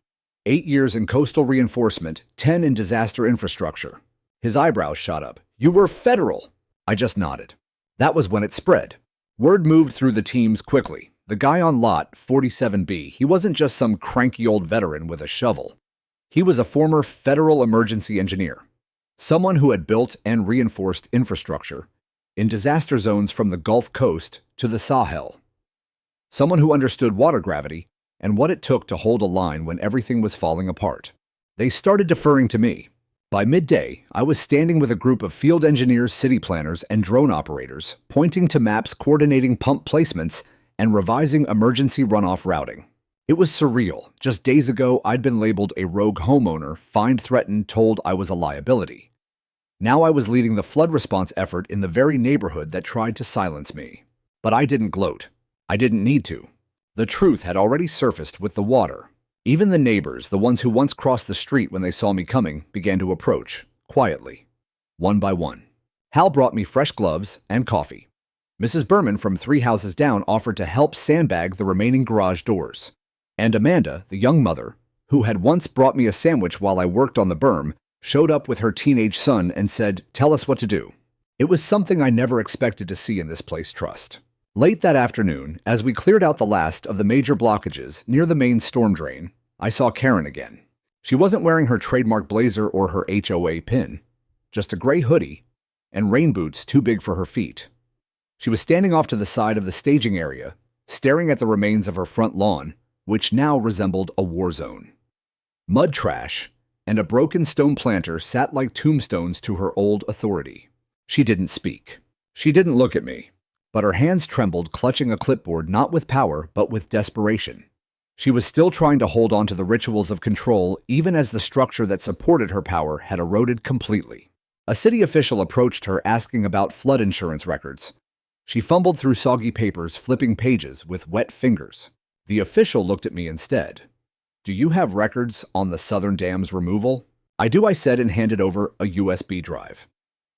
8 years in coastal reinforcement, 10 in disaster infrastructure. His eyebrows shot up. "You were federal." I just nodded. That was when it spread. Word moved through the teams quickly. The guy on lot 47B, he wasn't just some cranky old veteran with a shovel. He was a former federal emergency engineer, someone who had built and reinforced infrastructure in disaster zones from the Gulf Coast to the Sahel. Someone who understood water gravity and what it took to hold a line when everything was falling apart. They started deferring to me. By midday, I was standing with a group of field engineers, city planners, and drone operators, pointing to maps, coordinating pump placements, and revising emergency runoff routing. It was surreal. Just days ago, I'd been labeled a rogue homeowner, fined, threatened, told I was a liability. Now I was leading the flood response effort in the very neighborhood that tried to silence me. But I didn't gloat. I didn't need to. The truth had already surfaced with the water. Even the neighbors, the ones who once crossed the street when they saw me coming, began to approach, quietly, one by one. Hal brought me fresh gloves and coffee. Mrs. Berman from 3 houses down offered to help sandbag the remaining garage doors. And Amanda, the young mother, who had once brought me a sandwich while I worked on the berm, showed up with her teenage son and said, "Tell us what to do." It was something I never expected to see in this place trust. Late that afternoon, as we cleared out the last of the major blockages near the main storm drain, I saw Karen again. She wasn't wearing her trademark blazer or her HOA pin, just a gray hoodie and rain boots too big for her feet. She was standing off to the side of the staging area, staring at the remains of her front lawn, which now resembled a war zone. Mud trash and a broken stone planter sat like tombstones to her old authority. She didn't speak. She didn't look at me, but her hands trembled, clutching a clipboard not with power but with desperation. She was still trying to hold on to the rituals of control even as the structure that supported her power had eroded completely. A city official approached her asking about flood insurance records. She fumbled through soggy papers, flipping pages with wet fingers. The official looked at me instead. "Do you have records on the southern dam's removal?" "I do," I said, and handed over a USB drive.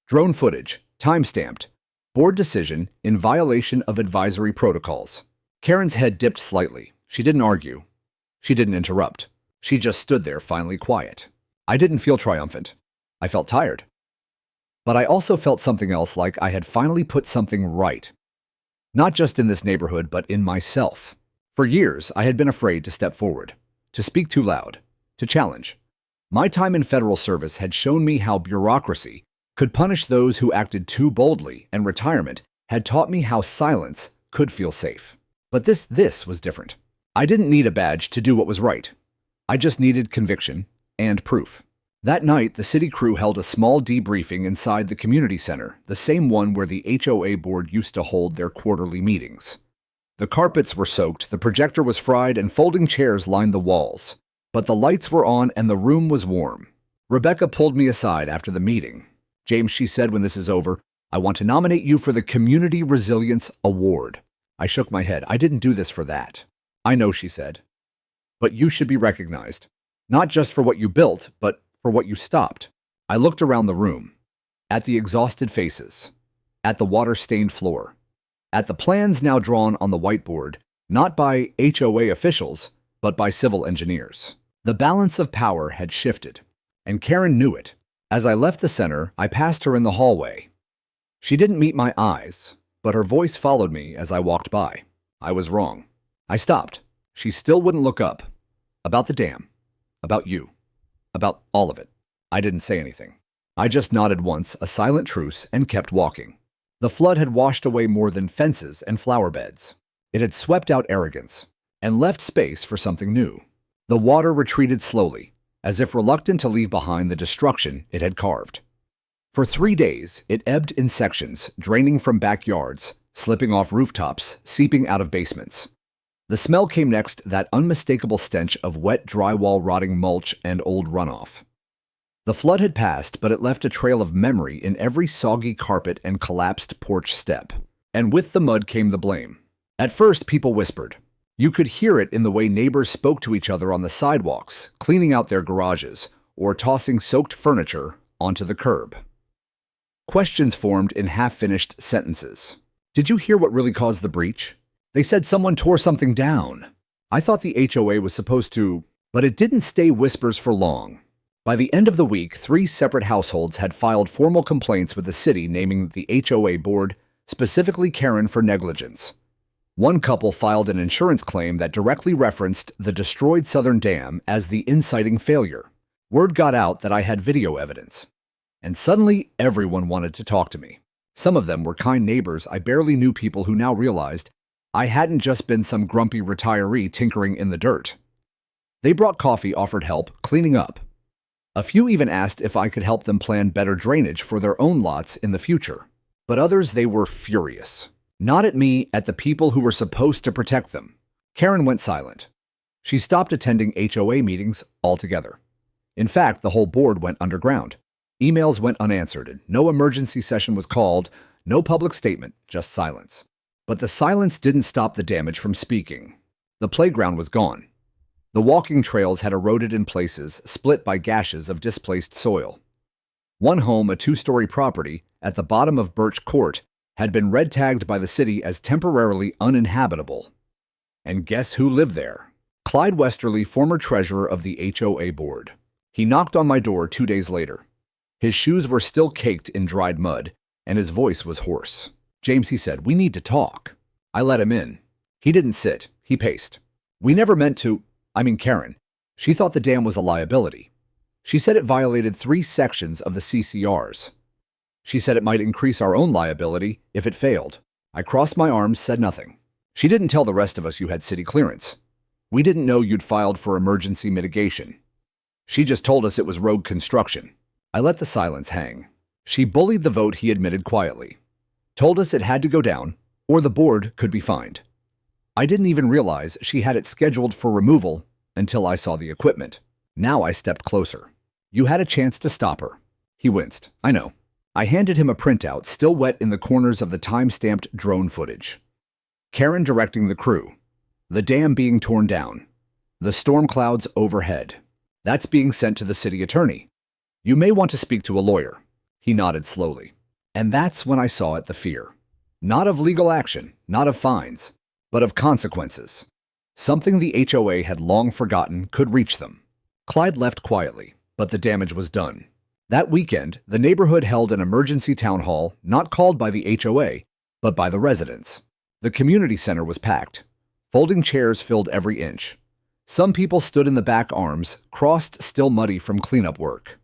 Drone footage, time-stamped. Board decision in violation of advisory protocols. Karen's head dipped slightly. She didn't argue. She didn't interrupt. She just stood there, finally quiet. I didn't feel triumphant. I felt tired. But I also felt something else, like I had finally put something right. Not just in this neighborhood, but in myself. For years, I had been afraid to step forward, to speak too loud, to challenge. My time in federal service had shown me how bureaucracy could punish those who acted too boldly, and retirement had taught me how silence could feel safe. But this was different. I didn't need a badge to do what was right. I just needed conviction and proof. That night, the city crew held a small debriefing inside the community center, the same one where the HOA board used to hold their quarterly meetings. The carpets were soaked, the projector was fried, and folding chairs lined the walls. But the lights were on and the room was warm. Rebecca pulled me aside after the meeting. "James," she said, "when this is over, I want to nominate you for the Community Resilience Award." I shook my head. "I didn't do this for that." "I know," she said. "But you should be recognized, not just for what you built, but for what you stopped." I looked around the room, at the exhausted faces, at the water-stained floor, at the plans now drawn on the whiteboard, not by HOA officials, but by civil engineers. The balance of power had shifted, and Karen knew it. As I left the center, I passed her in the hallway. She didn't meet my eyes, but her voice followed me as I walked by. I was wrong. I stopped. She still wouldn't look up. About the dam. About you. About all of it. I didn't say anything. I just nodded once, a silent truce, and kept walking. The flood had washed away more than fences and flower beds. It had swept out arrogance and left space for something new. The water retreated slowly, as if reluctant to leave behind the destruction it had carved. For 3 days, it ebbed in sections, draining from backyards, slipping off rooftops, seeping out of basements. The smell came next, that unmistakable stench of wet drywall, rotting mulch, and old runoff. The flood had passed, but it left a trail of memory in every soggy carpet and collapsed porch step. And with the mud came the blame. At first, people whispered. You could hear it in the way neighbors spoke to each other on the sidewalks, cleaning out their garages, or tossing soaked furniture onto the curb. Questions formed in half-finished sentences. "Did you hear what really caused the breach? They said someone tore something down. I thought the HOA was supposed to..." But it didn't stay whispers for long. By the end of the week, 3 separate households had filed formal complaints with the city naming the HOA board, specifically Karen, for negligence. One couple filed an insurance claim that directly referenced the destroyed southern dam as the inciting failure. Word got out that I had video evidence. And suddenly, everyone wanted to talk to me. Some of them were kind neighbors I barely knew, people who now realized I hadn't just been some grumpy retiree tinkering in the dirt. They brought coffee, offered help, cleaning up. A few even asked if I could help them plan better drainage for their own lots in the future. But others, they were furious. Not at me, at the people who were supposed to protect them. Karen went silent. She stopped attending HOA meetings altogether. In fact, the whole board went underground. Emails went unanswered, and no emergency session was called, no public statement, just silence. But the silence didn't stop the damage from speaking. The playground was gone. The walking trails had eroded in places, split by gashes of displaced soil. One home, a 2-story property, at the bottom of Birch Court, had been red-tagged by the city as temporarily uninhabitable. And guess who lived there? Clyde Westerly, former treasurer of the HOA board. He knocked on my door 2 days later. His shoes were still caked in dried mud, and his voice was hoarse. "James," he said, "we need to talk." I let him in. He didn't sit. He paced. "We never meant to— Karen. She thought the dam was a liability. She said it violated 3 sections of the CCRs. She said it might increase our own liability if it failed." I crossed my arms, said nothing. "She didn't tell the rest of us you had city clearance. We didn't know you'd filed for emergency mitigation. She just told us it was rogue construction." I let the silence hang. She bullied the vote, he admitted quietly. Told us it had to go down, or the board could be fined. I didn't even realize she had it scheduled for removal until I saw the equipment. Now I stepped closer. "You had a chance to stop her." He winced. "I know." I handed him a printout, still wet in the corners of the time-stamped drone footage. Karen directing the crew. The dam being torn down. The storm clouds overhead. "That's being sent to the city attorney. You may want to speak to a lawyer." He nodded slowly. And that's when I saw it, the fear. Not of legal action, not of fines, but of consequences. Something the HOA had long forgotten could reach them. Clyde left quietly, but the damage was done. That weekend, the neighborhood held an emergency town hall, not called by the HOA, but by the residents. The community center was packed. Folding chairs filled every inch. Some people stood in the back, arms crossed, still muddy from cleanup work.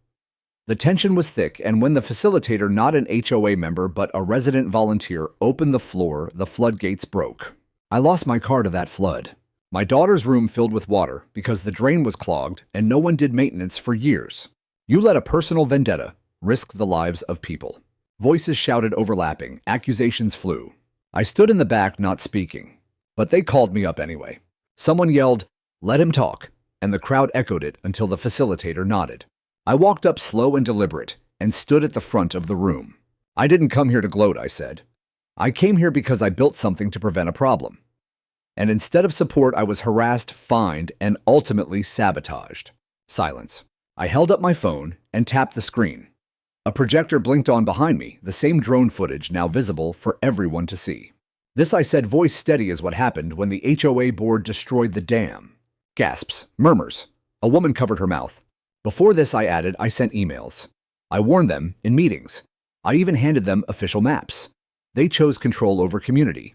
The tension was thick, and when the facilitator, not an HOA member but a resident volunteer, opened the floor, the floodgates broke. I lost my car to that flood. My daughter's room filled with water because the drain was clogged and no one did maintenance for years. You let a personal vendetta risk the lives of people. Voices shouted, overlapping. Accusations flew. I stood in the back, not speaking. But they called me up anyway. Someone yelled, "Let him talk," and the crowd echoed it until the facilitator nodded. I walked up slow and deliberate and stood at the front of the room. "I didn't come here to gloat," I said. "I came here because I built something to prevent a problem. And instead of support, I was harassed, fined, and ultimately sabotaged." Silence. I held up my phone and tapped the screen. A projector blinked on behind me, the same drone footage now visible for everyone to see. "This," I said, voice steady as what happened when the HOA board destroyed the dam. Gasps, murmurs. A woman covered her mouth. Before this, I added, I sent emails. I warned them in meetings. I even handed them official maps. They chose control over community.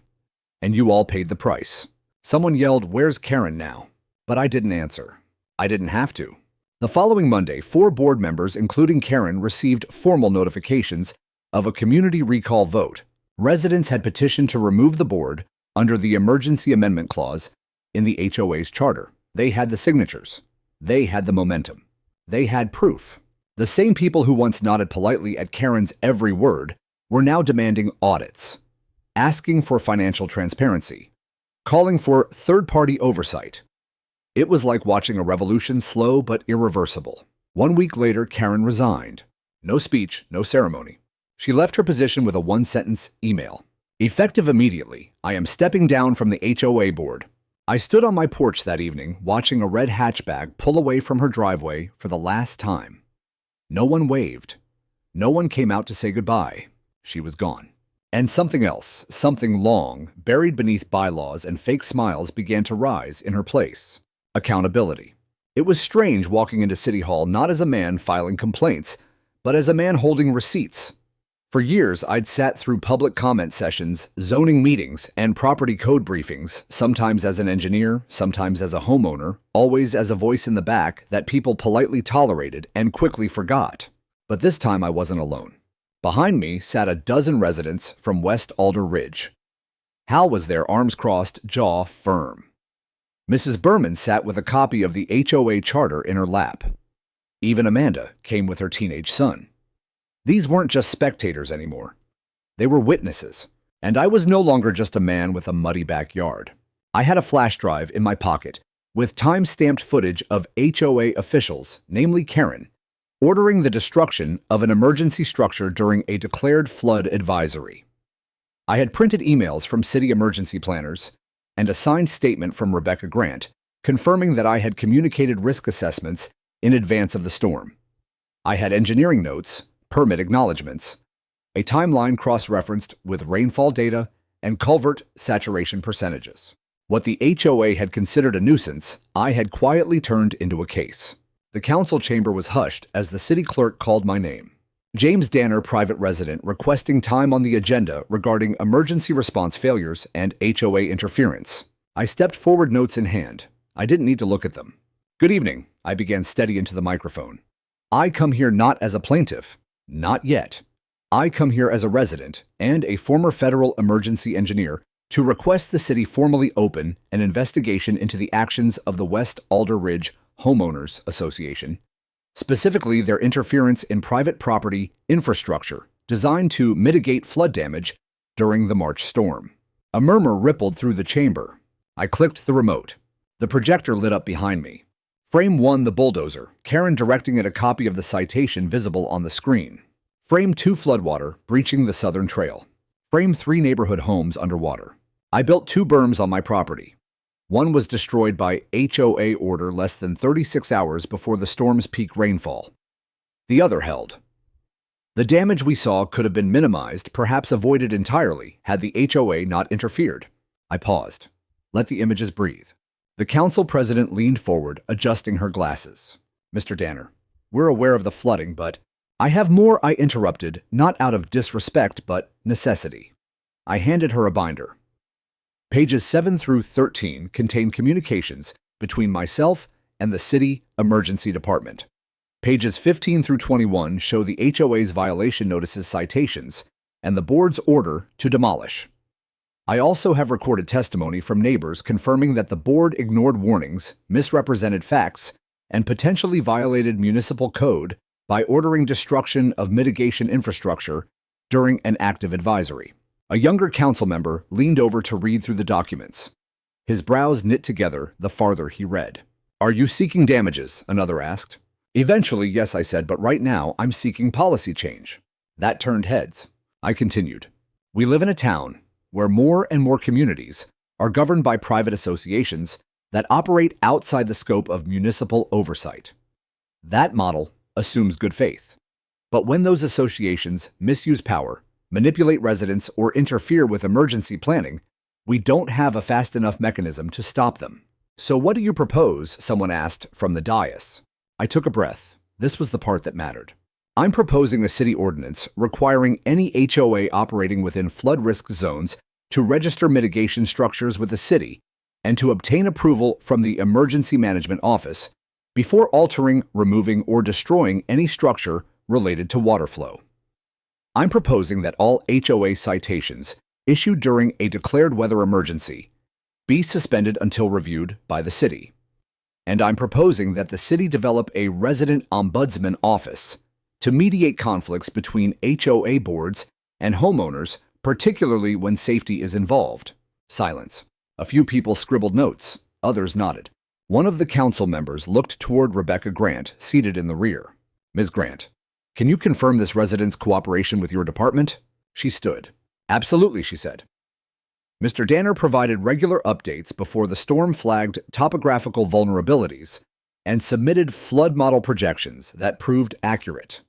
And you all paid the price. Someone yelled, "Where's Karen now?" But I didn't answer. I didn't have to. The following Monday, 4 board members, including Karen, received formal notifications of a community recall vote. Residents had petitioned to remove the board under the Emergency Amendment Clause in the HOA's charter. They had the signatures. They had the momentum. They had proof. The same people who once nodded politely at Karen's every word were now demanding audits, asking for financial transparency, calling for third-party oversight. It was like watching a revolution, slow but irreversible. 1 week later, Karen resigned. No speech, no ceremony. She left her position with a 1-sentence email. "Effective immediately, I am stepping down from the HOA board." I stood on my porch that evening, watching a red hatchback pull away from her driveway for the last time. No one waved. No one came out to say goodbye. She was gone. And something else, something long, buried beneath bylaws and fake smiles, began to rise in her place. Accountability. It was strange walking into City Hall not as a man filing complaints, but as a man holding receipts. For years, I'd sat through public comment sessions, zoning meetings, and property code briefings, sometimes as an engineer, sometimes as a homeowner, always as a voice in the back that people politely tolerated and quickly forgot. But this time I wasn't alone. Behind me sat a dozen residents from West Alder Ridge. Hal was there, arms crossed, jaw firm. Mrs. Berman sat with a copy of the HOA charter in her lap. Even Amanda came with her teenage son. These weren't just spectators anymore. They were witnesses, and I was no longer just a man with a muddy backyard. I had a flash drive in my pocket with time-stamped footage of HOA officials, namely Karen, ordering the destruction of an emergency structure during a declared flood advisory. I had printed emails from city emergency planners and a signed statement from Rebecca Grant confirming that I had communicated risk assessments in advance of the storm. I had engineering notes, permit acknowledgments, a timeline cross-referenced with rainfall data and culvert saturation percentages. What the HOA had considered a nuisance, I had quietly turned into a case. The council chamber was hushed as the city clerk called my name. James Danner, private resident, requesting time on the agenda regarding emergency response failures and HOA interference. I stepped forward, notes in hand. I didn't need to look at them. Good evening, I began steady into the microphone. I come here not as a plaintiff. Not yet. I come here as a resident and a former federal emergency engineer to request the city formally open an investigation into the actions of the West Alder Ridge Homeowners Association, specifically their interference in private property infrastructure designed to mitigate flood damage during the March storm. A murmur rippled through the chamber. I clicked the remote. The projector lit up behind me. Frame 1, the bulldozer, Karen directing at a copy of the citation visible on the screen. Frame 2, floodwater breaching the Southern Trail. Frame 3, neighborhood homes underwater. I built 2 berms on my property. One was destroyed by HOA order less than 36 hours before the storm's peak rainfall. The other held. The damage we saw could have been minimized, perhaps avoided entirely, had the HOA not interfered. I paused. Let the images breathe. The council president leaned forward, adjusting her glasses. Mr. Danner, we're aware of the flooding, but I have more, I interrupted, not out of disrespect, but necessity. I handed her a binder. Pages 7 through 13 contain communications between myself and the city emergency department. Pages 15 through 21 show the HOA's violation notices citations and the board's order to demolish. I also have recorded testimony from neighbors confirming that the board ignored warnings, misrepresented facts, and potentially violated municipal code by ordering destruction of mitigation infrastructure during an active advisory. A younger council member leaned over to read through the documents. His brows knit together the farther he read. Are you seeking damages? Another asked. Eventually, yes, I said, but right now I'm seeking policy change. That turned heads. I continued. We live in a town where more and more communities are governed by private associations that operate outside the scope of municipal oversight. That model assumes good faith. But when those associations misuse power, manipulate residents, or interfere with emergency planning, we don't have a fast enough mechanism to stop them. So what do you propose? Someone asked from the dais. I took a breath. This was the part that mattered. I'm proposing a city ordinance requiring any HOA operating within flood risk zones to register mitigation structures with the city and to obtain approval from the Emergency Management Office before altering, removing, or destroying any structure related to water flow. I'm proposing that all HOA citations issued during a declared weather emergency be suspended until reviewed by the city. And I'm proposing that the city develop a resident ombudsman office to mediate conflicts between HOA boards and homeowners, particularly when safety is involved. Silence. A few people scribbled notes. Others nodded. One of the council members looked toward Rebecca Grant, seated in the rear. Ms. Grant, can you confirm this resident's cooperation with your department? She stood. Absolutely, she said. Mr. Danner provided regular updates before the storm flagged topographical vulnerabilities and submitted flood model projections that proved accurate.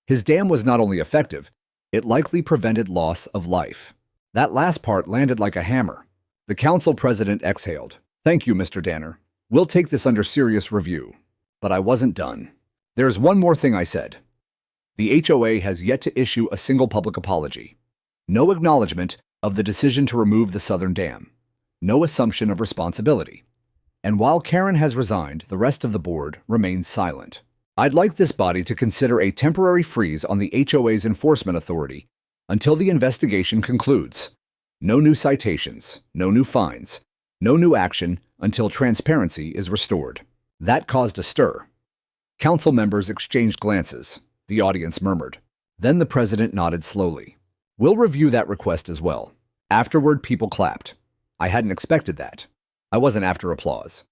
His dam was not only effective, it likely prevented loss of life. That last part landed like a hammer. The council president exhaled. Thank you, Mr. Danner. We'll take this under serious review. But I wasn't done. There's one more thing, I said. The HOA has yet to issue a single public apology. No acknowledgement of the decision to remove the southern dam. No assumption of responsibility. And while Karen has resigned, the rest of the board remains silent. I'd like this body to consider a temporary freeze on the HOA's enforcement authority until the investigation concludes. No new citations, no new fines, no new action until transparency is restored. That caused a stir. Council members exchanged glances. The audience murmured. Then the president nodded slowly. We'll review that request as well. Afterward, people clapped. I hadn't expected that. I wasn't after applause.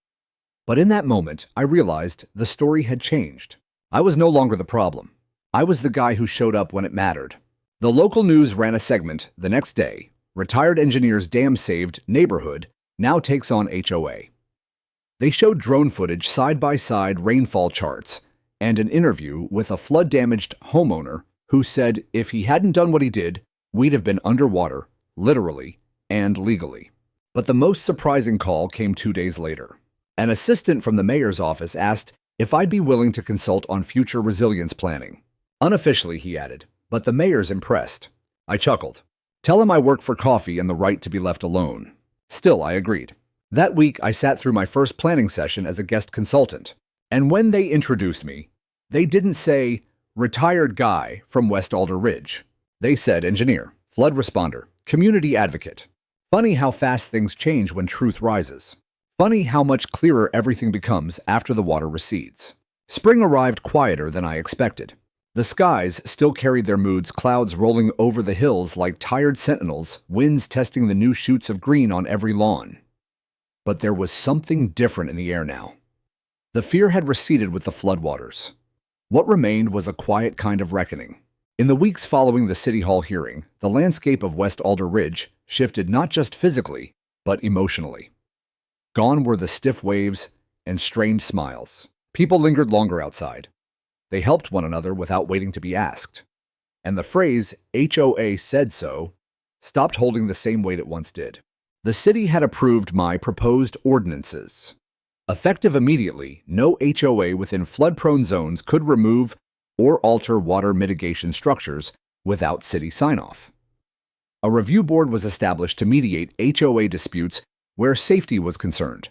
But in that moment, I realized the story had changed. I was no longer the problem. I was the guy who showed up when it mattered. The local news ran a segment the next day. Retired engineer's dam-saved neighborhood now takes on HOA. They showed drone footage, side-by-side rainfall charts, and an interview with a flood-damaged homeowner who said if he hadn't done what he did, we'd have been underwater, literally and legally. But the most surprising call came 2 days later. An assistant from the mayor's office asked if I'd be willing to consult on future resilience planning. Unofficially, he added, but the mayor's impressed. I chuckled. Tell him I work for coffee and the right to be left alone. Still, I agreed. That week, I sat through my first planning session as a guest consultant, and when they introduced me, they didn't say, retired guy from West Alder Ridge. They said engineer, flood responder, community advocate. Funny how fast things change when truth rises. Funny how much clearer everything becomes after the water recedes. Spring arrived quieter than I expected. The skies still carried their moods, clouds rolling over the hills like tired sentinels, winds testing the new shoots of green on every lawn. But there was something different in the air now. The fear had receded with the floodwaters. What remained was a quiet kind of reckoning. In the weeks following the City Hall hearing, the landscape of West Alder Ridge shifted not just physically, but emotionally. Gone were the stiff waves and strained smiles. People lingered longer outside. They helped one another without waiting to be asked. And the phrase, HOA said so, stopped holding the same weight it once did. The city had approved my proposed ordinances. Effective immediately, no HOA within flood-prone zones could remove or alter water mitigation structures without city sign-off. A review board was established to mediate HOA disputes where safety was concerned.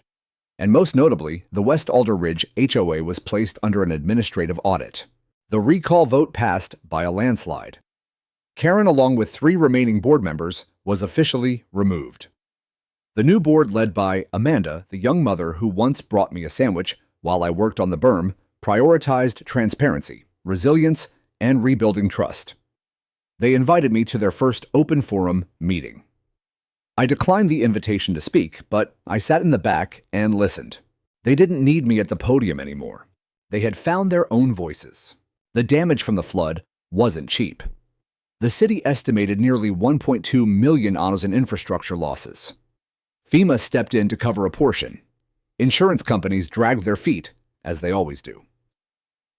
And most notably, the West Alder Ridge HOA was placed under an administrative audit. The recall vote passed by a landslide. Karen, along with 3 remaining board members, was officially removed. The new board, led by Amanda, the young mother who once brought me a sandwich while I worked on the berm, prioritized transparency, resilience, and rebuilding trust. They invited me to their first open forum meeting. I declined the invitation to speak, but I sat in the back and listened. They didn't need me at the podium anymore. They had found their own voices. The damage from the flood wasn't cheap. The city estimated nearly $1.2 million in infrastructure losses. FEMA stepped in to cover a portion. Insurance companies dragged their feet, as they always do.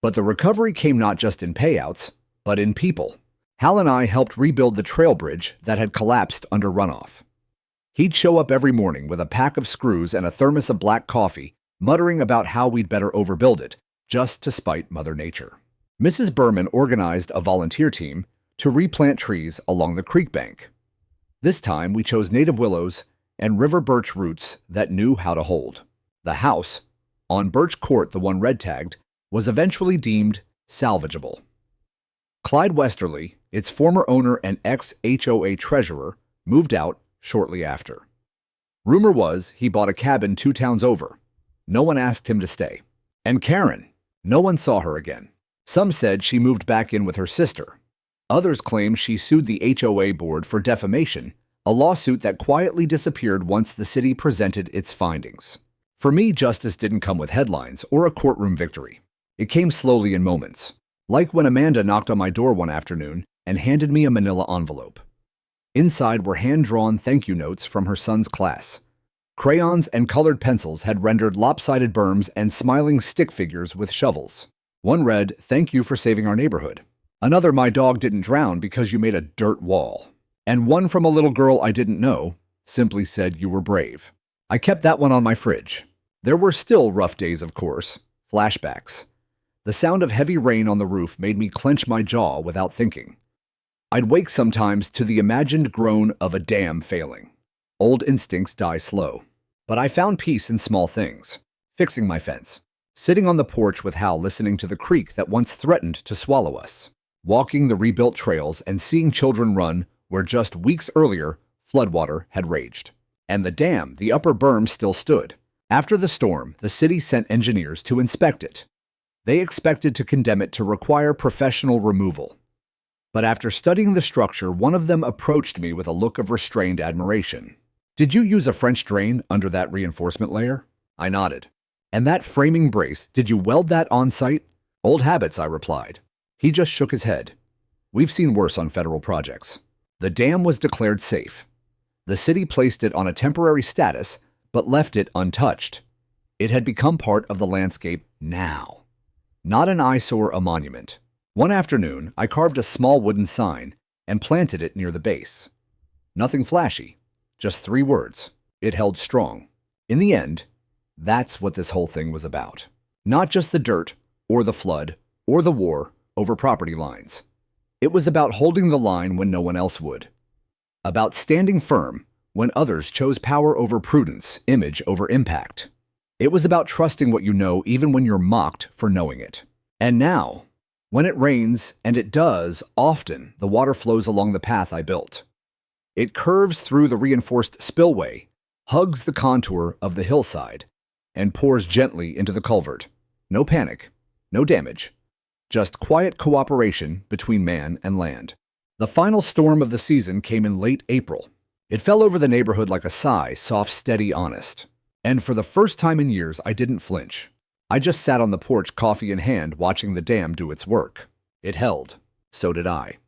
But the recovery came not just in payouts, but in people. Hal and I helped rebuild the trail bridge that had collapsed under runoff. He'd show up every morning with a pack of screws and a thermos of black coffee, muttering about how we'd better overbuild it, just to spite Mother Nature. Mrs. Berman organized a volunteer team to replant trees along the creek bank. This time, we chose native willows and river birch roots that knew how to hold. The house, on Birch Court, the one red-tagged, was eventually deemed salvageable. Clyde Westerly, its former owner and ex-HOA treasurer, moved out shortly after. Rumor was he bought a cabin 2 towns over. No one asked him to stay. And Karen, no one saw her again. Some said she moved back in with her sister. Others claimed she sued the HOA board for defamation, a lawsuit that quietly disappeared once the city presented its findings. For me, justice didn't come with headlines or a courtroom victory. It came slowly in moments, like when Amanda knocked on my door one afternoon and handed me a manila envelope. Inside were hand-drawn thank you notes from her son's class. Crayons and colored pencils had rendered lopsided berms and smiling stick figures with shovels. One read, "Thank you for saving our neighborhood." Another, "My dog didn't drown because you made a dirt wall." And one from a little girl I didn't know simply said, "You were brave." I kept that one on my fridge. There were still rough days, of course, flashbacks. The sound of heavy rain on the roof made me clench my jaw without thinking. I'd wake sometimes to the imagined groan of a dam failing. Old instincts die slow. But I found peace in small things. Fixing my fence. Sitting on the porch with Hal listening to the creek that once threatened to swallow us. Walking the rebuilt trails and seeing children run where just weeks earlier, floodwater had raged. And the dam, the upper berm, still stood. After the storm, the city sent engineers to inspect it. They expected to condemn it to require professional removal. But after studying the structure, one of them approached me with a look of restrained admiration. "Did you use a French drain under that reinforcement layer?" I nodded. "And that framing brace, did you weld that on site?" "Old habits," I replied. He just shook his head. "We've seen worse on federal projects." The dam was declared safe. The city placed it on a temporary status, but left it untouched. It had become part of the landscape now. Not an eyesore, a monument. One afternoon, I carved a small wooden sign and planted it near the base. Nothing flashy, just 3 words. It held strong. In the end, that's what this whole thing was about. Not just the dirt, or the flood, or the war over property lines. It was about holding the line when no one else would. About standing firm when others chose power over prudence, image over impact. It was about trusting what you know even when you're mocked for knowing it. And now, when it rains, and it does, often the water flows along the path I built. It curves through the reinforced spillway, hugs the contour of the hillside, and pours gently into the culvert. No panic, no damage, just quiet cooperation between man and land. The final storm of the season came in late April. It fell over the neighborhood like a sigh, soft, steady, honest. And for the first time in years, I didn't flinch. I just sat on the porch, coffee in hand, watching the dam do its work. It held. So did I.